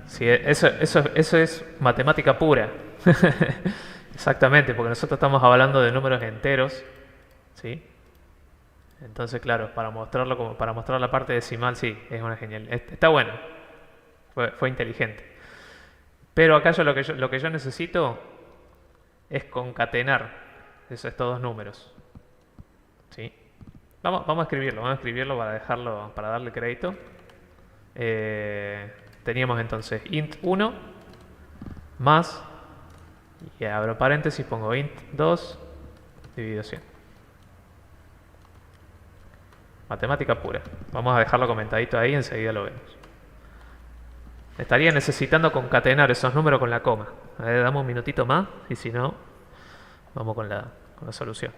Sí, eso es matemática pura. Exactamente, porque nosotros estamos hablando de números enteros, ¿sí? Entonces, claro, para mostrarlo como para mostrar la parte decimal, sí, es una genial. Está bueno, fue inteligente. Pero acá lo que yo necesito es concatenar estos dos números, ¿sí? Vamos a escribirlo para dejarlo, para darle crédito. Teníamos entonces int 1 más, y abro paréntesis, pongo int 2 dividido 100. Matemática pura. Vamos a dejarlo comentadito ahí, enseguida lo vemos. Estaría necesitando concatenar esos números con la coma. A ver, damos un minutito más y si no, vamos con la solución.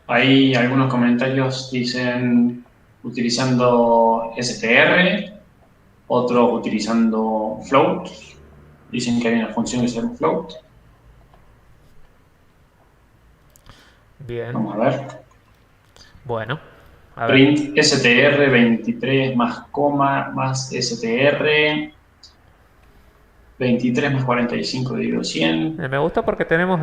Ahí algunos comentarios dicen utilizando str, otros utilizando float. Dicen que hay una función que se llama float. Bien. Vamos a ver. Bueno, a ver. Print str 23 más coma más str 23 más 45 dividido 100. Me gusta porque tenemos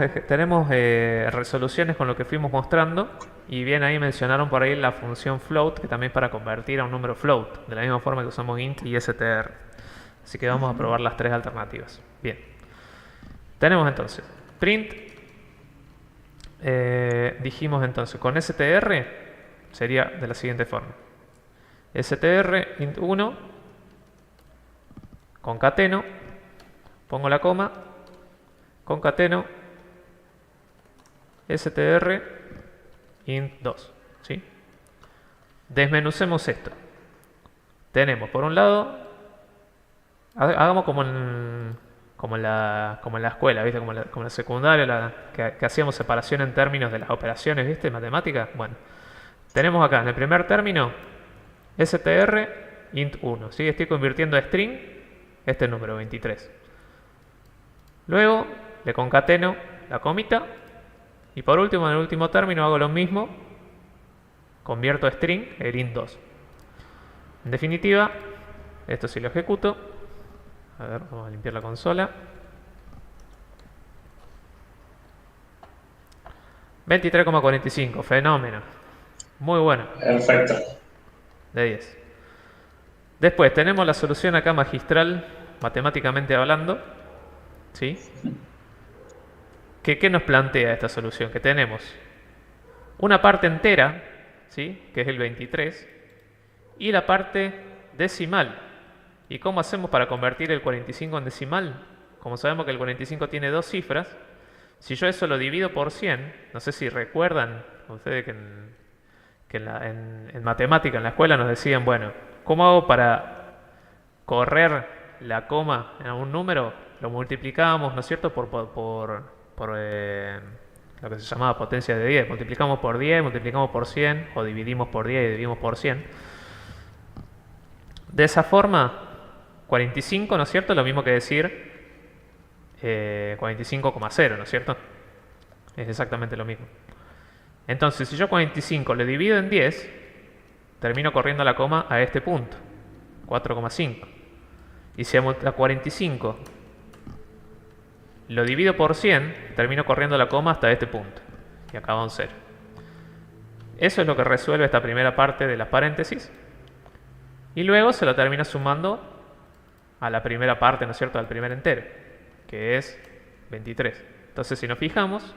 resoluciones con lo que fuimos mostrando. Y bien, ahí mencionaron por ahí la función float, que también es para convertir a un número float, de la misma forma que usamos int y str. Así que vamos a probar las tres alternativas. Bien. Tenemos entonces print. Dijimos entonces con str sería de la siguiente forma: str int 1 concateno, pongo la coma, concateno str int 2, ¿sí? Desmenucemos esto. Tenemos por un lado, hagamos como en la escuela, ¿viste? Como en la secundaria, que hacíamos separación en términos de las operaciones, ¿viste? Matemáticas. Bueno, tenemos acá en el primer término str int 1, ¿sí? Estoy convirtiendo a string este número 23. Luego le concateno la comita y por último, en el último término hago lo mismo, convierto a string el int 2. En definitiva, esto si lo ejecuto, a ver, vamos a limpiar la consola. 23,45, fenómeno. Muy bueno. Perfecto. De 10. Después tenemos la solución acá magistral, matemáticamente hablando, ¿sí? ¿Qué nos plantea esta solución? Que tenemos una parte entera, ¿sí? Que es el 23, y la parte decimal. ¿Y cómo hacemos para convertir el 45 en decimal? Como sabemos que el 45 tiene dos cifras, si yo eso lo divido por 100, no sé si recuerdan ustedes que en matemática en la escuela nos decían, bueno, ¿cómo hago para correr la coma en algún número? Lo multiplicábamos, ¿no es cierto?, por lo que se llamaba potencia de 10. Multiplicamos por 10, multiplicamos por 100, o dividimos por 10 y dividimos por 100. De esa forma, 45, ¿no es cierto?, es lo mismo que decir 45,0, ¿no es cierto? Es exactamente lo mismo. Entonces, si yo 45 lo divido en 10, termino corriendo la coma a este punto, 4,5. Y si a 45 lo divido por 100, termino corriendo la coma hasta este punto. Y acaba un 0. Eso es lo que resuelve esta primera parte de las paréntesis. Y luego se lo termina sumando a la primera parte, ¿no es cierto?, al primer entero, que es 23. Entonces, si nos fijamos,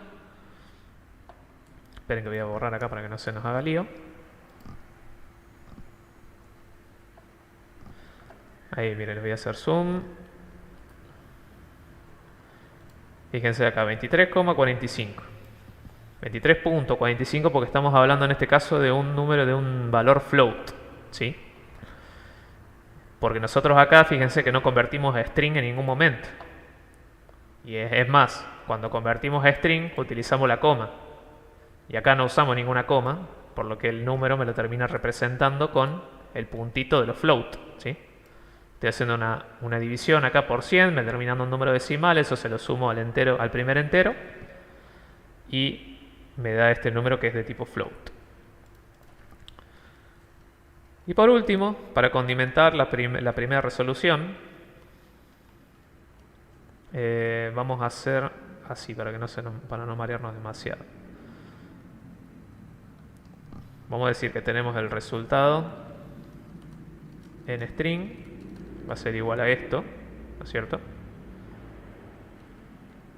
esperen que voy a borrar acá para que no se nos haga lío. Ahí, miren, les voy a hacer zoom. Fíjense acá, 23,45. 23.45 porque estamos hablando en este caso de un número, de un valor float, ¿sí? Porque nosotros acá, fíjense que no convertimos a string en ningún momento. Y es más, cuando convertimos a string utilizamos la coma. Y acá no usamos ninguna coma, por lo que el número me lo termina representando con el puntito de los float, ¿sí? Estoy haciendo una división acá por 100, me termina dando un número decimal, eso se lo sumo al entero, al primer entero, y me da este número que es de tipo float. Y por último, para condimentar la primera resolución, vamos a hacer así para que para no marearnos demasiado. Vamos a decir que tenemos el resultado en string, va a ser igual a esto, ¿no es cierto?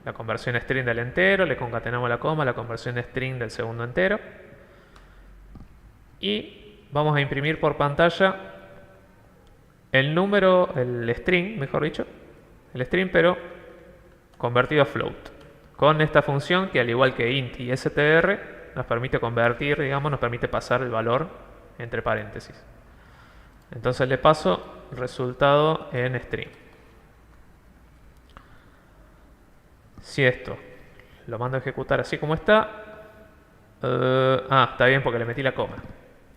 La conversión string del entero, le concatenamos la coma, la conversión string del segundo entero. Y vamos a imprimir por pantalla el número, el string, mejor dicho, el string pero convertido a float. Con esta función que al igual que int y str nos permite convertir, digamos, nos permite pasar el valor entre paréntesis. Entonces le paso resultado en string. Si esto lo mando a ejecutar así como está, está bien porque le metí la coma.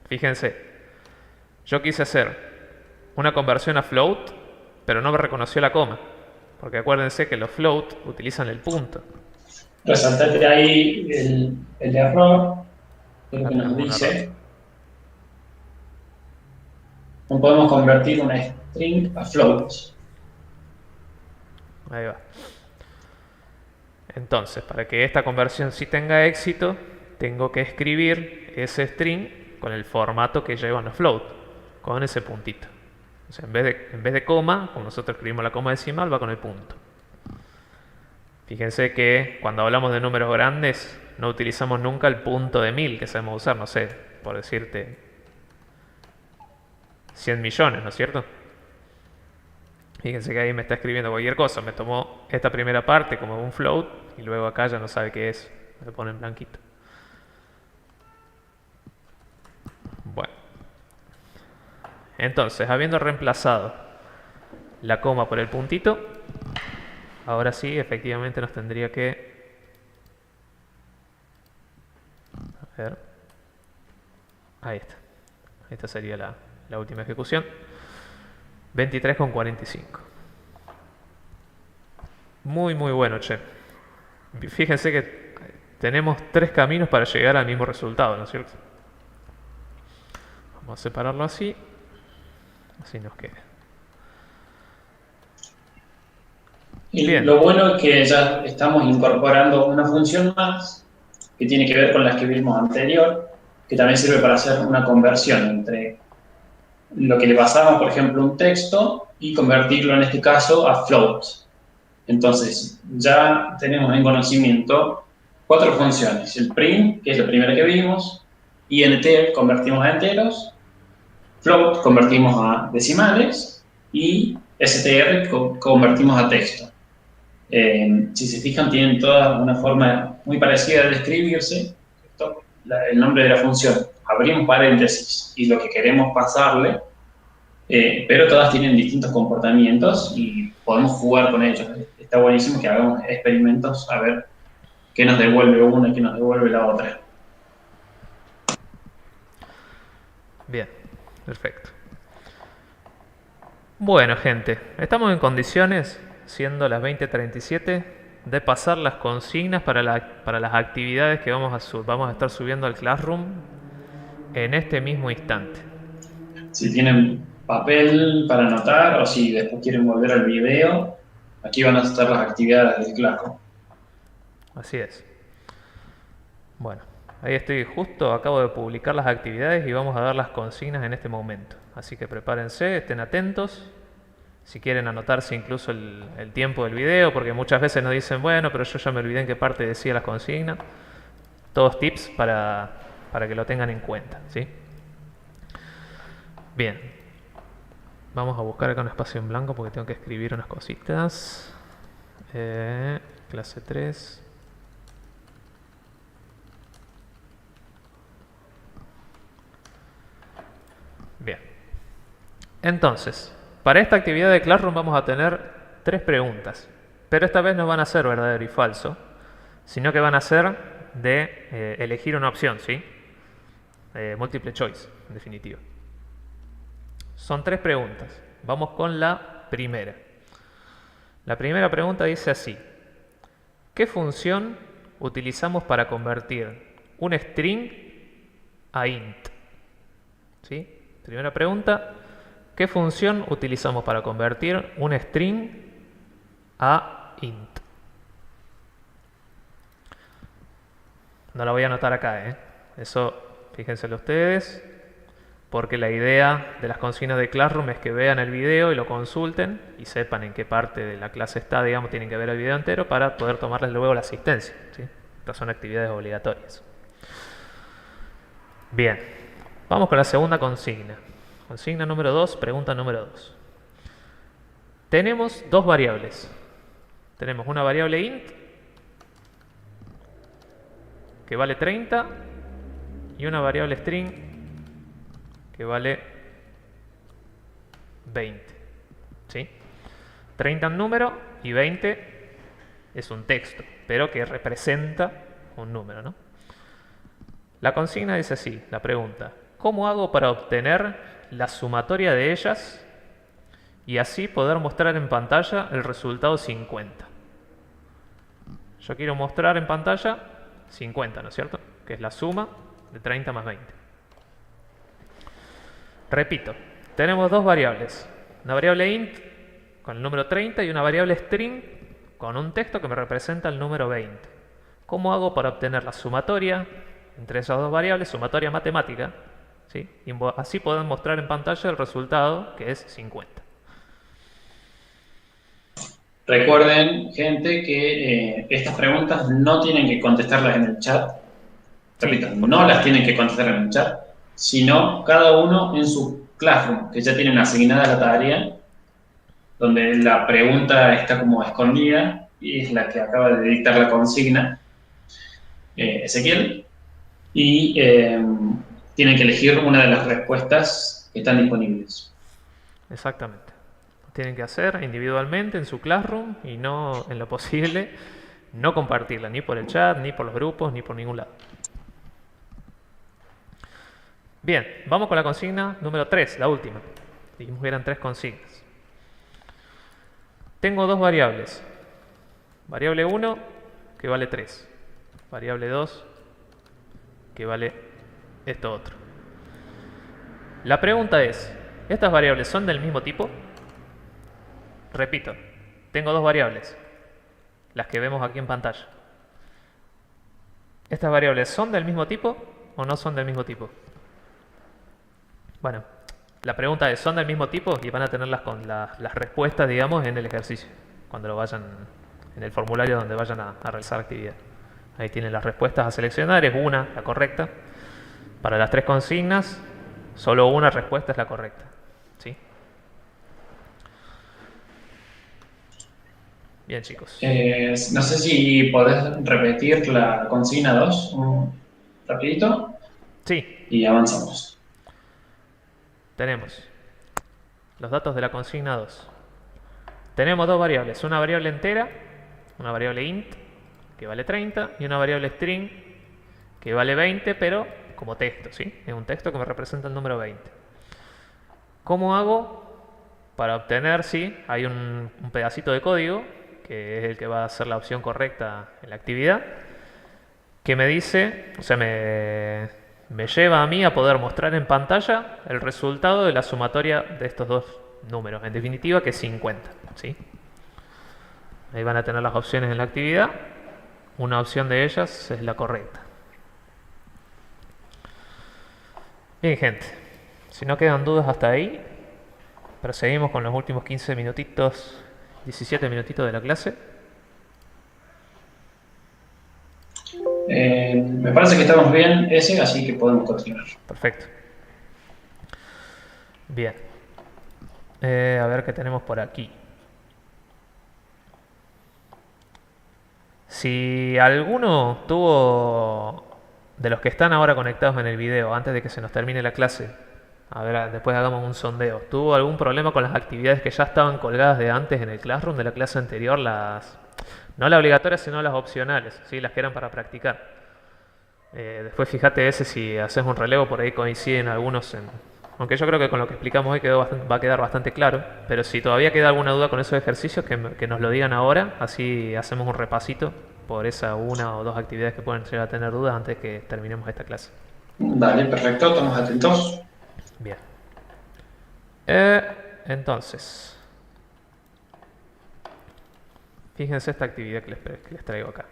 Fíjense, yo quise hacer una conversión a float, pero no me reconoció la coma, porque acuérdense que los float utilizan el punto. Resaltate ahí el error, que es lo que nos dice. No podemos convertir una string a float. Ahí va. Entonces, para que esta conversión sí tenga éxito, tengo que escribir ese string con el formato que llevan los float, con ese puntito. O sea, en vez de coma, como nosotros escribimos la coma decimal, va con el punto. Fíjense que cuando hablamos de números grandes, no utilizamos nunca el punto de 1000 que sabemos usar, no sé, por decirte 100 millones, ¿no es cierto? Fíjense que ahí me está escribiendo cualquier cosa, me tomó esta primera parte como un float y luego acá ya no sabe qué es, me lo pone en blanquito. Bueno, entonces, habiendo reemplazado la coma por el puntito, ahora sí, efectivamente nos tendría que... A ver. Ahí está. Esta sería la última ejecución. 23,45. Muy bueno, che. Fíjense que tenemos 3 caminos para llegar al mismo resultado, ¿no es cierto? Vamos a separarlo así. Así nos queda. Y Bien. lo bueno es que ya estamos incorporando una función más que tiene que ver con las que vimos anterior, que también sirve para hacer una conversión entre lo que le pasamos, por ejemplo, un texto y convertirlo en este caso a float. Entonces, ya tenemos en conocimiento 4 funciones. El print, que es la primera que vimos, int convertimos a enteros, float convertimos a decimales y str convertimos a texto. Si se fijan, tienen todas una forma muy parecida de describirse. El nombre de la función, abrimos paréntesis y lo que queremos pasarle, pero todas tienen distintos comportamientos y podemos jugar con ellos. Está buenísimo que hagamos experimentos a ver qué nos devuelve una y qué nos devuelve la otra. Bien, perfecto. Bueno, gente, estamos en condiciones, siendo las 20:37, de pasar las consignas para las actividades que vamos a estar subiendo al Classroom en este mismo instante. Si tienen papel para anotar o si después quieren volver al video, aquí van a estar las actividades del Classroom. Así es. Bueno, ahí estoy justo, acabo de publicar las actividades y vamos a dar las consignas en este momento. Así que prepárense, estén atentos. Si quieren anotarse incluso el tiempo del video, porque muchas veces nos dicen, bueno, pero yo ya me olvidé en qué parte decía las consignas. Todos tips para que lo tengan en cuenta, ¿sí? Bien. Vamos a buscar acá un espacio en blanco porque tengo que escribir unas cositas. Clase 3. Bien. Entonces, para esta actividad de Classroom vamos a tener 3 preguntas. Pero esta vez no van a ser verdadero y falso, sino que van a ser de elegir una opción, ¿sí? Múltiple choice, en definitiva. Son 3 preguntas. Vamos con la primera. La primera pregunta dice así. ¿Qué función utilizamos para convertir un string a int? ¿Sí? Primera pregunta. ¿Qué función utilizamos para convertir un string a int? No la voy a anotar acá, ¿eh? Eso, fíjenselo ustedes, porque la idea de las consignas de Classroom es que vean el video y lo consulten y sepan en qué parte de la clase está, digamos, tienen que ver el video entero para poder tomarles luego la asistencia, ¿sí? Estas son actividades obligatorias. Bien, vamos con la segunda consigna. Consigna número 2, pregunta número 2. Tenemos 2 variables. Tenemos una variable int que vale 30 y una variable string que vale 20. ¿Sí? 30 es un número y 20 es un texto, pero que representa un número, ¿no? La consigna dice así, la pregunta: ¿cómo hago para obtener la sumatoria de ellas y así poder mostrar en pantalla el resultado 50? Yo quiero mostrar en pantalla 50, ¿no es cierto? Que es la suma de 30 más 20. Repito, tenemos 2 variables. Una variable int con el número 30 y una variable string con un texto que me representa el número 20. ¿Cómo hago para obtener la sumatoria entre esas 2 variables, sumatoria matemática? ¿Sí? Y así podemos mostrar en pantalla el resultado, que es 50. Recuerden, gente, que estas preguntas no tienen que contestarlas en el chat. Repito, no las tienen que contestar en el chat, sino cada uno en su Classroom, que ya tienen asignada la tarea, donde la pregunta está como escondida y es la que acaba de dictar la consigna, Ezequiel, y tienen que elegir una de las respuestas que están disponibles. Exactamente. Lo tienen que hacer individualmente en su Classroom y no, en lo posible, no compartirla ni por el chat, ni por los grupos, ni por ningún lado. Bien, vamos con la consigna número 3, la última. Dijimos que eran 3 consignas. Tengo 2 variables. Variable 1, que vale 3. Variable 2, que vale esto otro. La pregunta es, ¿estas variables son del mismo tipo? Repito, tengo 2 variables, las que vemos aquí en pantalla. ¿Estas variables son del mismo tipo o no son del mismo tipo? Bueno, la pregunta es, ¿son del mismo tipo? Y van a tenerlas con las respuestas, digamos, en el ejercicio, cuando lo vayan, en el formulario donde vayan a realizar la actividad. Ahí tienen las respuestas a seleccionar, es una, la correcta. Para las 3 consignas, solo una respuesta es la correcta, ¿sí? Bien, chicos. No sé si podés repetir la consigna 2 rapidito. Sí. Y avanzamos. Tenemos los datos de la consigna 2. Tenemos 2 variables, una variable entera, una variable int, que vale 30, y una variable string, que vale 20, pero como texto, ¿sí? Es un texto que me representa el número 20. ¿Cómo hago para obtener, sí, hay un pedacito de código, que es el que va a ser la opción correcta en la actividad, que me dice, o sea, me lleva a mí a poder mostrar en pantalla el resultado de la sumatoria de estos 2 números, en definitiva que es 50, ¿sí? Ahí van a tener las opciones en la actividad, una opción de ellas es la correcta. Bien, gente, si no quedan dudas hasta ahí, Proseguimos con los últimos 15 minutitos, 17 minutitos de la clase. Me parece que estamos bien ese, así que podemos continuar. Perfecto. Bien. A ver qué tenemos por aquí. Si alguno tuvo, de los que están ahora conectados en el video, antes de que se nos termine la clase, a ver, después hagamos un sondeo, ¿tuvo algún problema con las actividades que ya estaban colgadas de antes en el Classroom de la clase anterior? No las obligatorias, sino las opcionales, ¿sí? Las que eran para practicar. Después fíjate ese si haces un relevo, por ahí coinciden algunos aunque yo creo que con lo que explicamos hoy va a quedar bastante claro, pero si todavía queda alguna duda con esos ejercicios, que nos lo digan ahora, así hacemos un repasito por esa una o dos actividades que pueden llegar a tener dudas antes de que terminemos esta clase. Dale, perfecto, estamos atentos. Bien. Entonces, fíjense esta actividad que les traigo acá.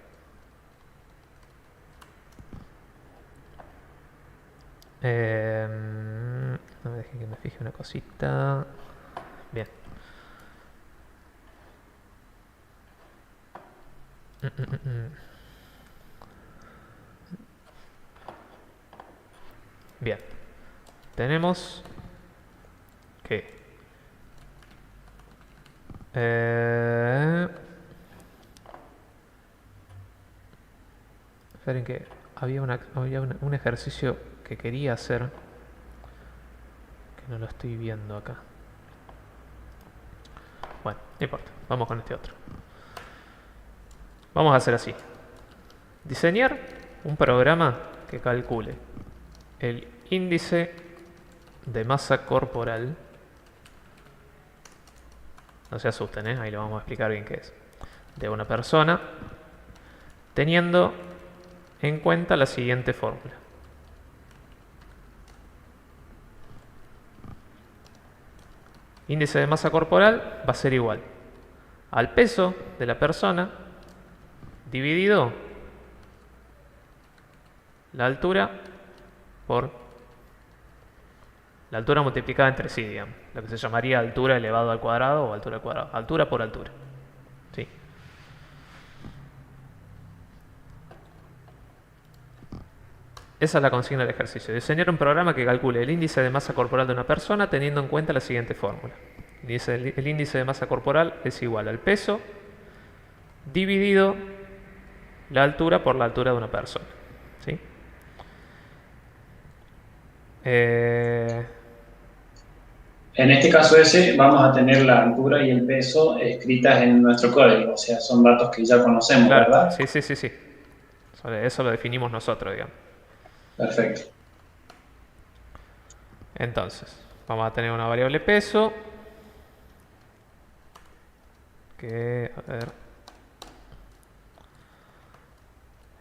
No me dejen que me fije una cosita. Bien. Bien. Tenemos que esperen que había un ejercicio que quería hacer que no lo estoy viendo acá. Bueno, no importa, vamos con este otro. Vamos a hacer así: diseñar un programa que calcule el índice de masa corporal. No se asusten, ahí lo vamos a explicar bien qué es. De una persona, teniendo en cuenta la siguiente fórmula. Índice de masa corporal va a ser igual al peso de la persona dividido la altura por la altura multiplicada entre sí, digamos. Lo que se llamaría altura elevado al cuadrado o altura al cuadrado. Altura por altura. ¿Sí? Esa es la consigna del ejercicio. Diseñar un programa que calcule el índice de masa corporal de una persona teniendo en cuenta la siguiente fórmula. El índice de masa corporal es igual al peso dividido la altura por la altura de una persona. ¿Sí? En este caso ese, vamos a tener la altura y el peso escritas en nuestro código, o sea, son datos que ya conocemos, claro, ¿verdad? sí. Eso lo definimos nosotros, digamos. Perfecto. Entonces, vamos a tener una variable peso que, a ver,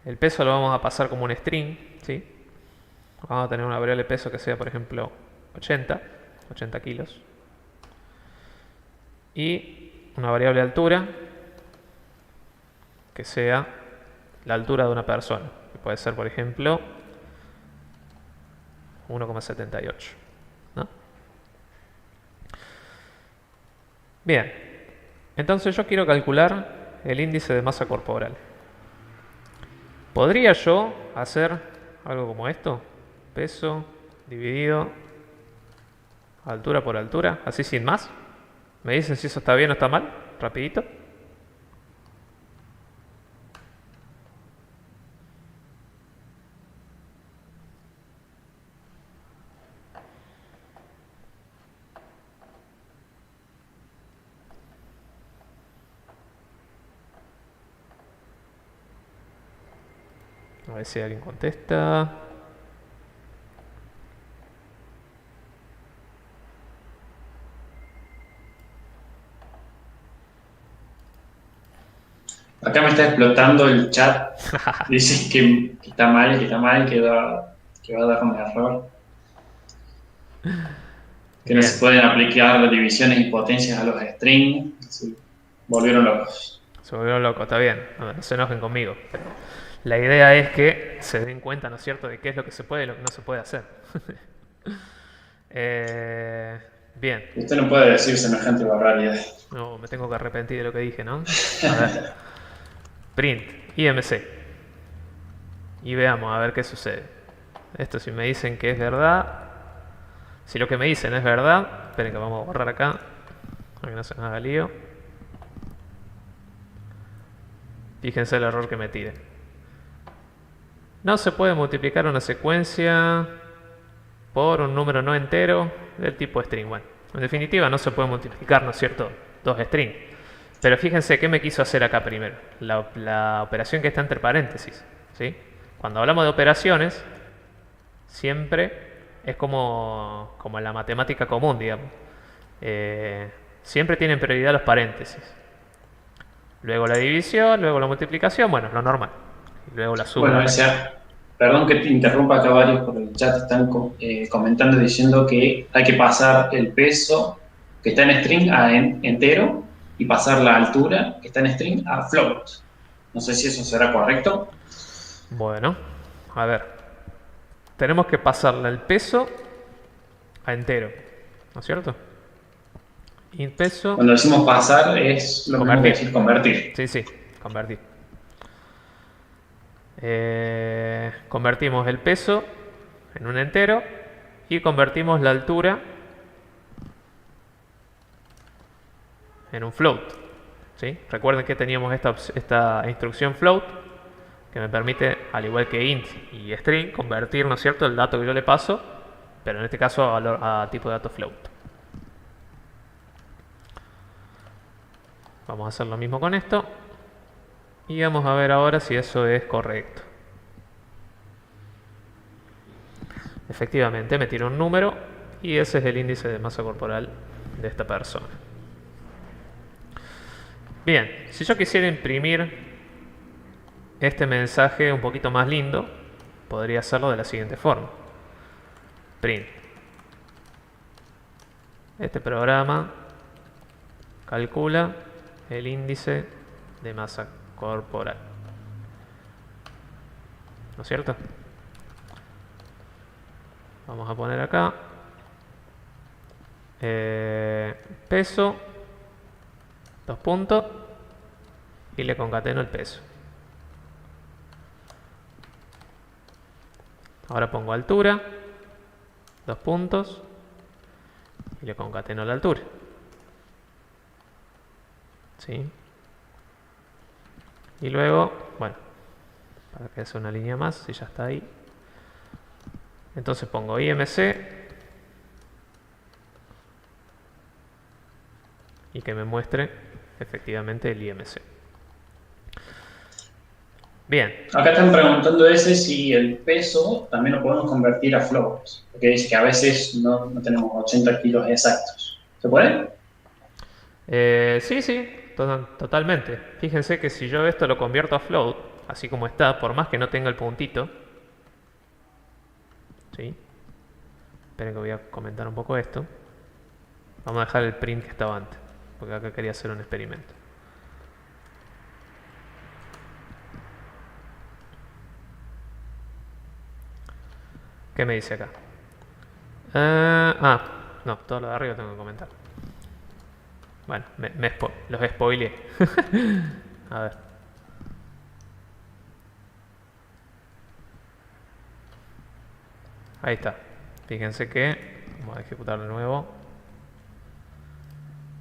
el peso lo vamos a pasar como un string, ¿sí? Vamos a tener una variable peso que sea, por ejemplo, 80 kilos. Y una variable altura que sea la altura de una persona, que puede ser, por ejemplo, 1,78, ¿no? Bien, entonces yo quiero calcular el índice de masa corporal. ¿Podría yo hacer algo como esto? Peso dividido altura por altura, así sin más. ¿Me dicen si eso está bien o está mal? Rapidito. A ver si alguien contesta. Acá me está explotando el chat. Dicen que está mal, que va a dar un error. Que no se pueden aplicar divisiones y potencias a los strings. Sí, volvieron locos. Se volvieron locos, está bien. No se enojen conmigo. Pero la idea es que se den cuenta, ¿no es cierto?, de qué es lo que se puede y lo que no se puede hacer. Bien. Usted no puede decir semejante barbaridad. No, me tengo que arrepentir de lo que dije, ¿no? A ver. Print, IMC. Y veamos a ver qué sucede. Esto si me dicen que es verdad. Si lo que me dicen es verdad. Esperen que vamos a borrar acá. Para que no se me haga lío. Fíjense el error que me tire. No se puede multiplicar una secuencia por un número no entero del tipo string. Bueno, en definitiva no se puede multiplicar, ¿no es cierto?, dos strings. Pero fíjense qué me quiso hacer acá primero. La operación que está entre paréntesis, ¿sí? Cuando hablamos de operaciones, siempre es como en la matemática común, digamos. Siempre tienen prioridad los paréntesis. Luego la división, luego la multiplicación, bueno, es lo normal. Y luego la suma. Bueno, perdón que te interrumpa acá, varios por el chat están comentando diciendo que hay que pasar el peso que está en string a entero y pasar la altura que está en string a float. No sé si eso será correcto. Bueno, a ver. Tenemos que pasarle el peso a entero, ¿no es cierto? Y peso... Cuando decimos pasar es lo mismo que decir convertir. Sí, sí, convertir. Convertimos el peso en un entero y convertimos la altura en un float, ¿sí? Recuerden que teníamos esta instrucción float que me permite, al igual que int y string, convertir, ¿no es cierto?, el dato que yo le paso, pero en este caso a tipo de dato float. Vamos a hacer lo mismo con esto y vamos a ver ahora si eso es correcto. Efectivamente me tira un número y ese es el índice de masa corporal de esta persona. Bien, si yo quisiera imprimir este mensaje un poquito más lindo, podría hacerlo de la siguiente forma. Print. Este programa calcula el índice de masa corporal, ¿no es cierto? Vamos a poner acá peso, dos puntos, y le concateno el peso. Ahora pongo altura, dos puntos, y le concateno la altura. ¿Sí? Y luego, bueno, para que sea una línea más, si ya está ahí. Entonces pongo IMC y que me muestre efectivamente el IMC. Bien. Acá están preguntando si el peso también lo podemos convertir a float, porque dice que a veces no tenemos 80 kilos exactos. ¿Se puede? Sí, sí, totalmente. Fíjense que si yo esto lo convierto a float, así como está, por más que no tenga el puntito, ¿sí? Esperen que voy a comentar un poco esto. Vamos a dejar el print que estaba antes, porque acá quería hacer un experimento. ¿Qué me dice acá? No, todo lo de arriba tengo que comentar. Bueno, los spoileé. A ver. Ahí está. Fíjense que vamos a ejecutar de nuevo.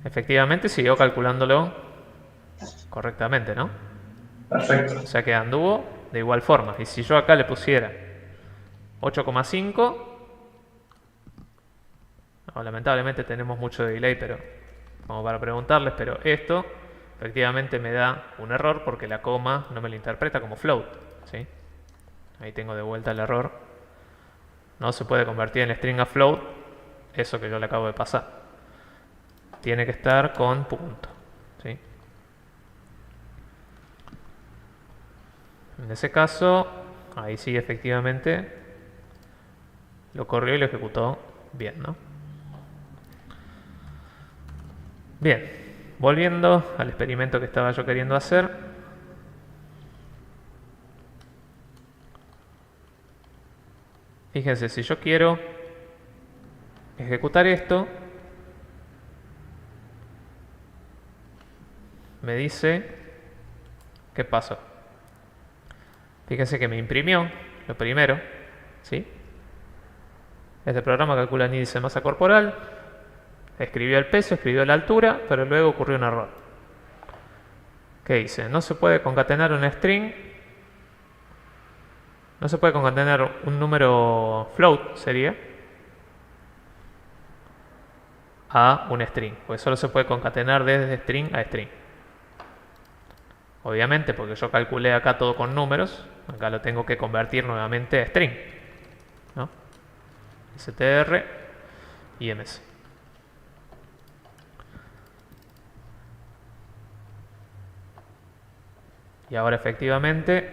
Efectivamente siguió calculándolo correctamente, ¿no? Perfecto. O sea que anduvo de igual forma. Y si yo acá le pusiera 8,5, lamentablemente tenemos mucho delay, pero como para preguntarles, pero esto efectivamente me da un error porque la coma no me lo interpreta como float, ¿sí? Ahí tengo de vuelta el error. No se puede convertir en string a float eso que yo le acabo de pasar. Tiene que estar con punto, ¿sí? En ese caso, ahí sí efectivamente lo corrió y lo ejecutó bien, ¿no? Bien, volviendo al experimento que estaba yo queriendo hacer. Fíjense, si yo quiero ejecutar esto, me dice qué pasó. Fíjense que me imprimió lo primero, ¿sí? Este programa calcula el índice de masa corporal, escribió el peso, escribió la altura, pero luego ocurrió un error. ¿Qué dice? No se puede concatenar un string, no se puede concatenar un número float, sería, a un string, porque solo se puede concatenar desde string a string. Obviamente, porque yo calculé acá todo con números, acá lo tengo que convertir nuevamente a string, ¿no? str y ms. Y ahora efectivamente,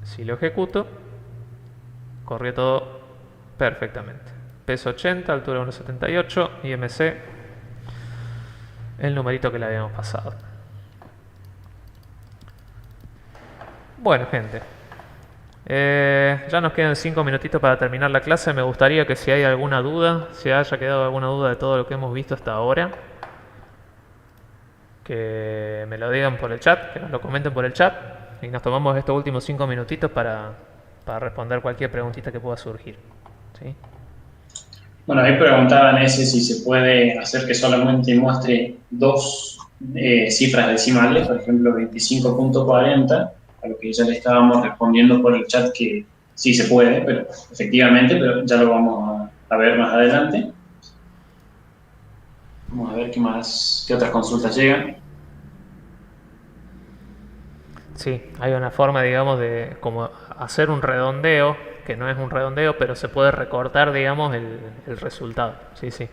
si lo ejecuto, corrió todo perfectamente. Peso 80, altura 1,78 y MC, el numerito que le habíamos pasado. Bueno, gente, ya nos quedan 5 minutitos para terminar la clase. Me gustaría que si hay alguna duda, si haya quedado alguna duda de todo lo que hemos visto hasta ahora, que me lo digan por el chat, que nos lo comenten por el chat y nos tomamos estos últimos 5 minutitos para responder cualquier preguntita que pueda surgir, ¿sí? Bueno, ahí preguntaban ese si se puede hacer que solamente muestre dos cifras decimales, por ejemplo 25.40, a lo que ya le estábamos respondiendo por el chat que sí se puede, pero efectivamente, pero ya lo vamos a ver más adelante. Vamos a ver qué otras consultas llegan. Sí, hay una forma, digamos, de como hacer un redondeo, que no es un redondeo, pero se puede recortar, digamos, el resultado. Sí, sí.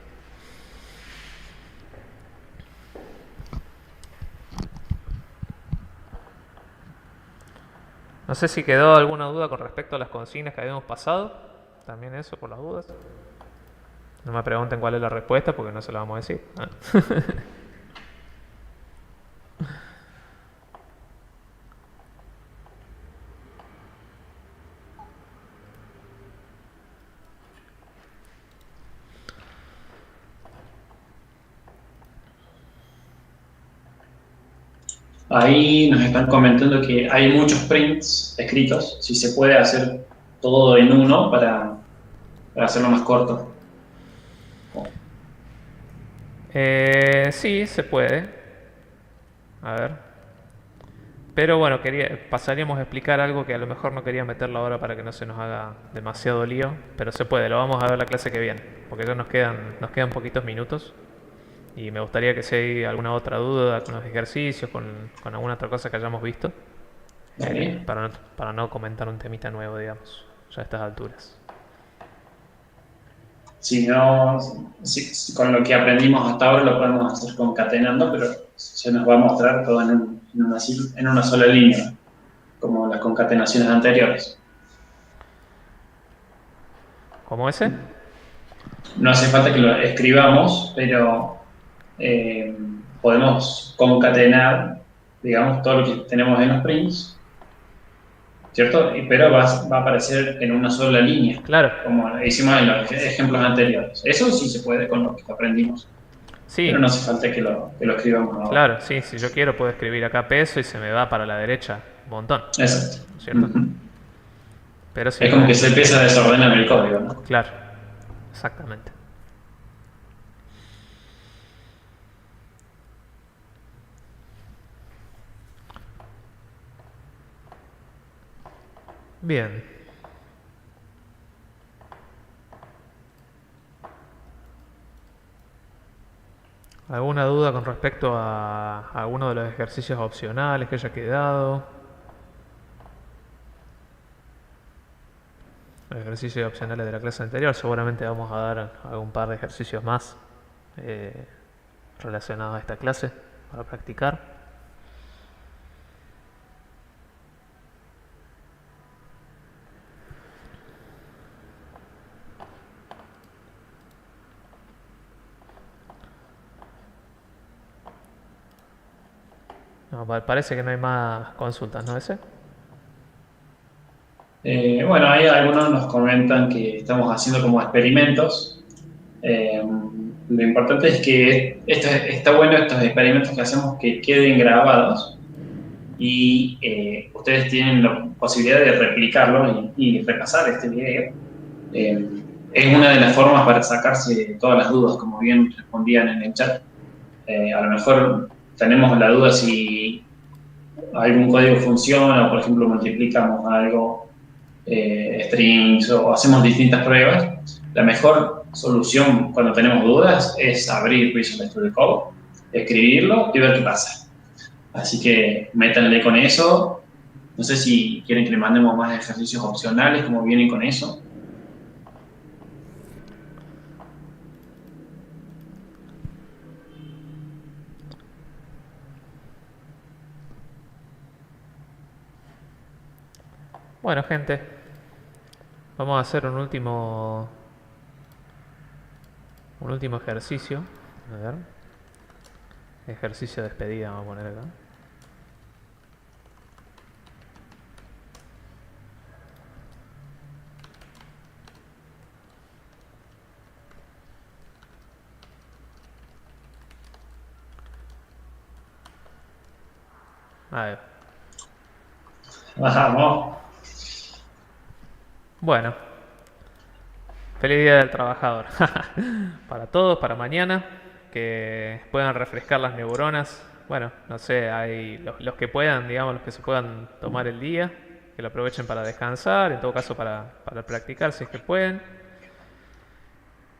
No sé si quedó alguna duda con respecto a las consignas que habíamos pasado. También eso, por las dudas. No me pregunten cuál es la respuesta porque no se la vamos a decir. Ahí nos están comentando que hay muchos prints escritos, si se puede hacer todo en uno para hacerlo más corto. Sí, se puede. A ver. Pero bueno, pasaríamos a explicar algo que a lo mejor no quería meterlo ahora para que no se nos haga demasiado lío. Pero se puede, lo vamos a ver la clase que viene. Porque ya nos quedan poquitos minutos. Y me gustaría que si hay alguna otra duda con los ejercicios, con alguna otra cosa que hayamos visto, para no comentar un temita nuevo, digamos, ya a estas alturas. Si no, con lo que aprendimos hasta ahora lo podemos hacer concatenando, pero se nos va a mostrar todo en una sola línea, como las concatenaciones anteriores. ¿Cómo ese? No hace falta que lo escribamos, pero podemos concatenar, digamos, todo lo que tenemos en los prints, ¿cierto? Pero va a aparecer en una sola línea, claro, como hicimos en los ejemplos anteriores. Eso sí se puede con lo que aprendimos. Sí. Pero no hace falta que lo escribamos ahora. Claro, sí, si yo quiero puedo escribir acá peso y se me va para la derecha un montón. Exacto. ¿Cierto? Pero sí, es como que se empieza a desordenar el código, ¿no? Claro, exactamente. Bien. ¿Alguna duda con respecto a alguno de los ejercicios opcionales que haya quedado? Los ejercicios opcionales de la clase anterior, seguramente vamos a dar algún par de ejercicios más relacionados a esta clase para practicar. No, parece que no hay más consultas, ¿no? ¿Ese? Bueno, ahí algunos nos comentan que estamos haciendo como experimentos lo importante es que está bueno estos experimentos que hacemos que queden grabados y ustedes tienen la posibilidad de replicarlo y repasar este video. Es una de las formas para sacarse todas las dudas, como bien respondían en el chat. A lo mejor tenemos la duda si algún código funciona, o por ejemplo multiplicamos algo, strings, o hacemos distintas pruebas. La mejor solución cuando tenemos dudas es abrir Visual Studio Code, escribirlo y ver qué pasa. Así que métanle con eso. No sé si quieren que le mandemos más ejercicios opcionales, como vienen con eso. Bueno, gente, vamos a hacer un último ejercicio. A ver. Ejercicio de despedida vamos a poner acá. A ver. Vamos. Bueno, feliz Día del Trabajador. Para todos, para mañana, que puedan refrescar las neuronas. Bueno, no sé, hay los que puedan, digamos, los que se puedan tomar el día, que lo aprovechen para descansar, en todo caso para practicar si es que pueden,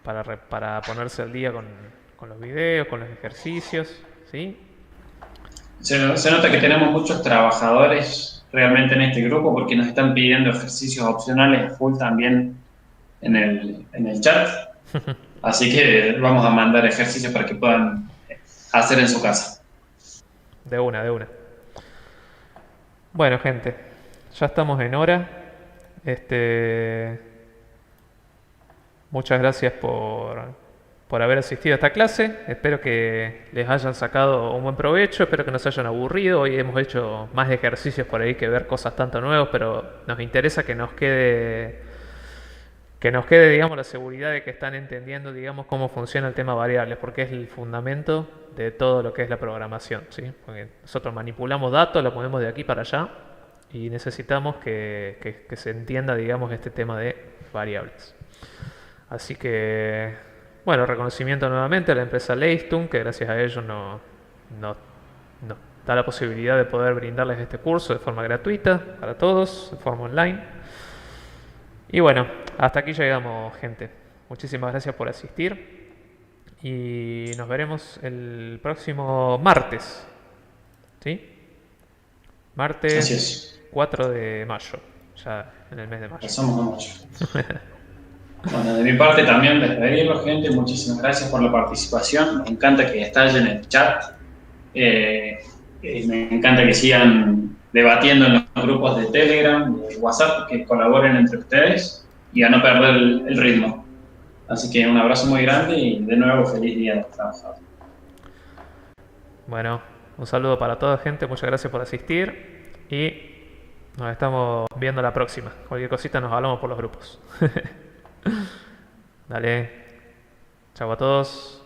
para ponerse al día con los videos, con los ejercicios, ¿sí? Se nota que tenemos muchos trabajadores realmente en este grupo porque nos están pidiendo ejercicios opcionales full también en el chat. Así que vamos a mandar ejercicios para que puedan hacer en su casa. De una, de una. Bueno, gente, ya estamos en hora. Muchas gracias por haber asistido a esta clase. Espero que les hayan sacado un buen provecho. Espero que no se hayan aburrido. Hoy hemos hecho más ejercicios por ahí que ver cosas tanto nuevas, pero nos interesa que nos quede, digamos, la seguridad de que están entendiendo, digamos, cómo funciona el tema variables, porque es el fundamento de todo lo que es la programación, ¿sí? Porque nosotros manipulamos datos, lo movemos de aquí para allá y necesitamos que se entienda, digamos, este tema de variables. Así que, bueno, reconocimiento nuevamente a la empresa Leistung, que gracias a ellos nos da la posibilidad de poder brindarles este curso de forma gratuita para todos, de forma online. Y bueno, hasta aquí llegamos, gente. Muchísimas gracias por asistir y nos veremos el próximo martes, ¿sí? Martes 4 de mayo, ya en el mes de mayo. Pasamos a mayo. Bueno, de mi parte también despedirlo, gente. Muchísimas gracias por la participación. Me encanta que estallen en el chat. Me encanta que sigan debatiendo en los grupos de Telegram, de WhatsApp, que colaboren entre ustedes y a no perder el ritmo. Así que un abrazo muy grande y de nuevo feliz Día del Trabajador. Bueno, un saludo para toda gente. Muchas gracias por asistir y nos estamos viendo la próxima. Cualquier cosita nos hablamos por los grupos. Dale, chao a todos.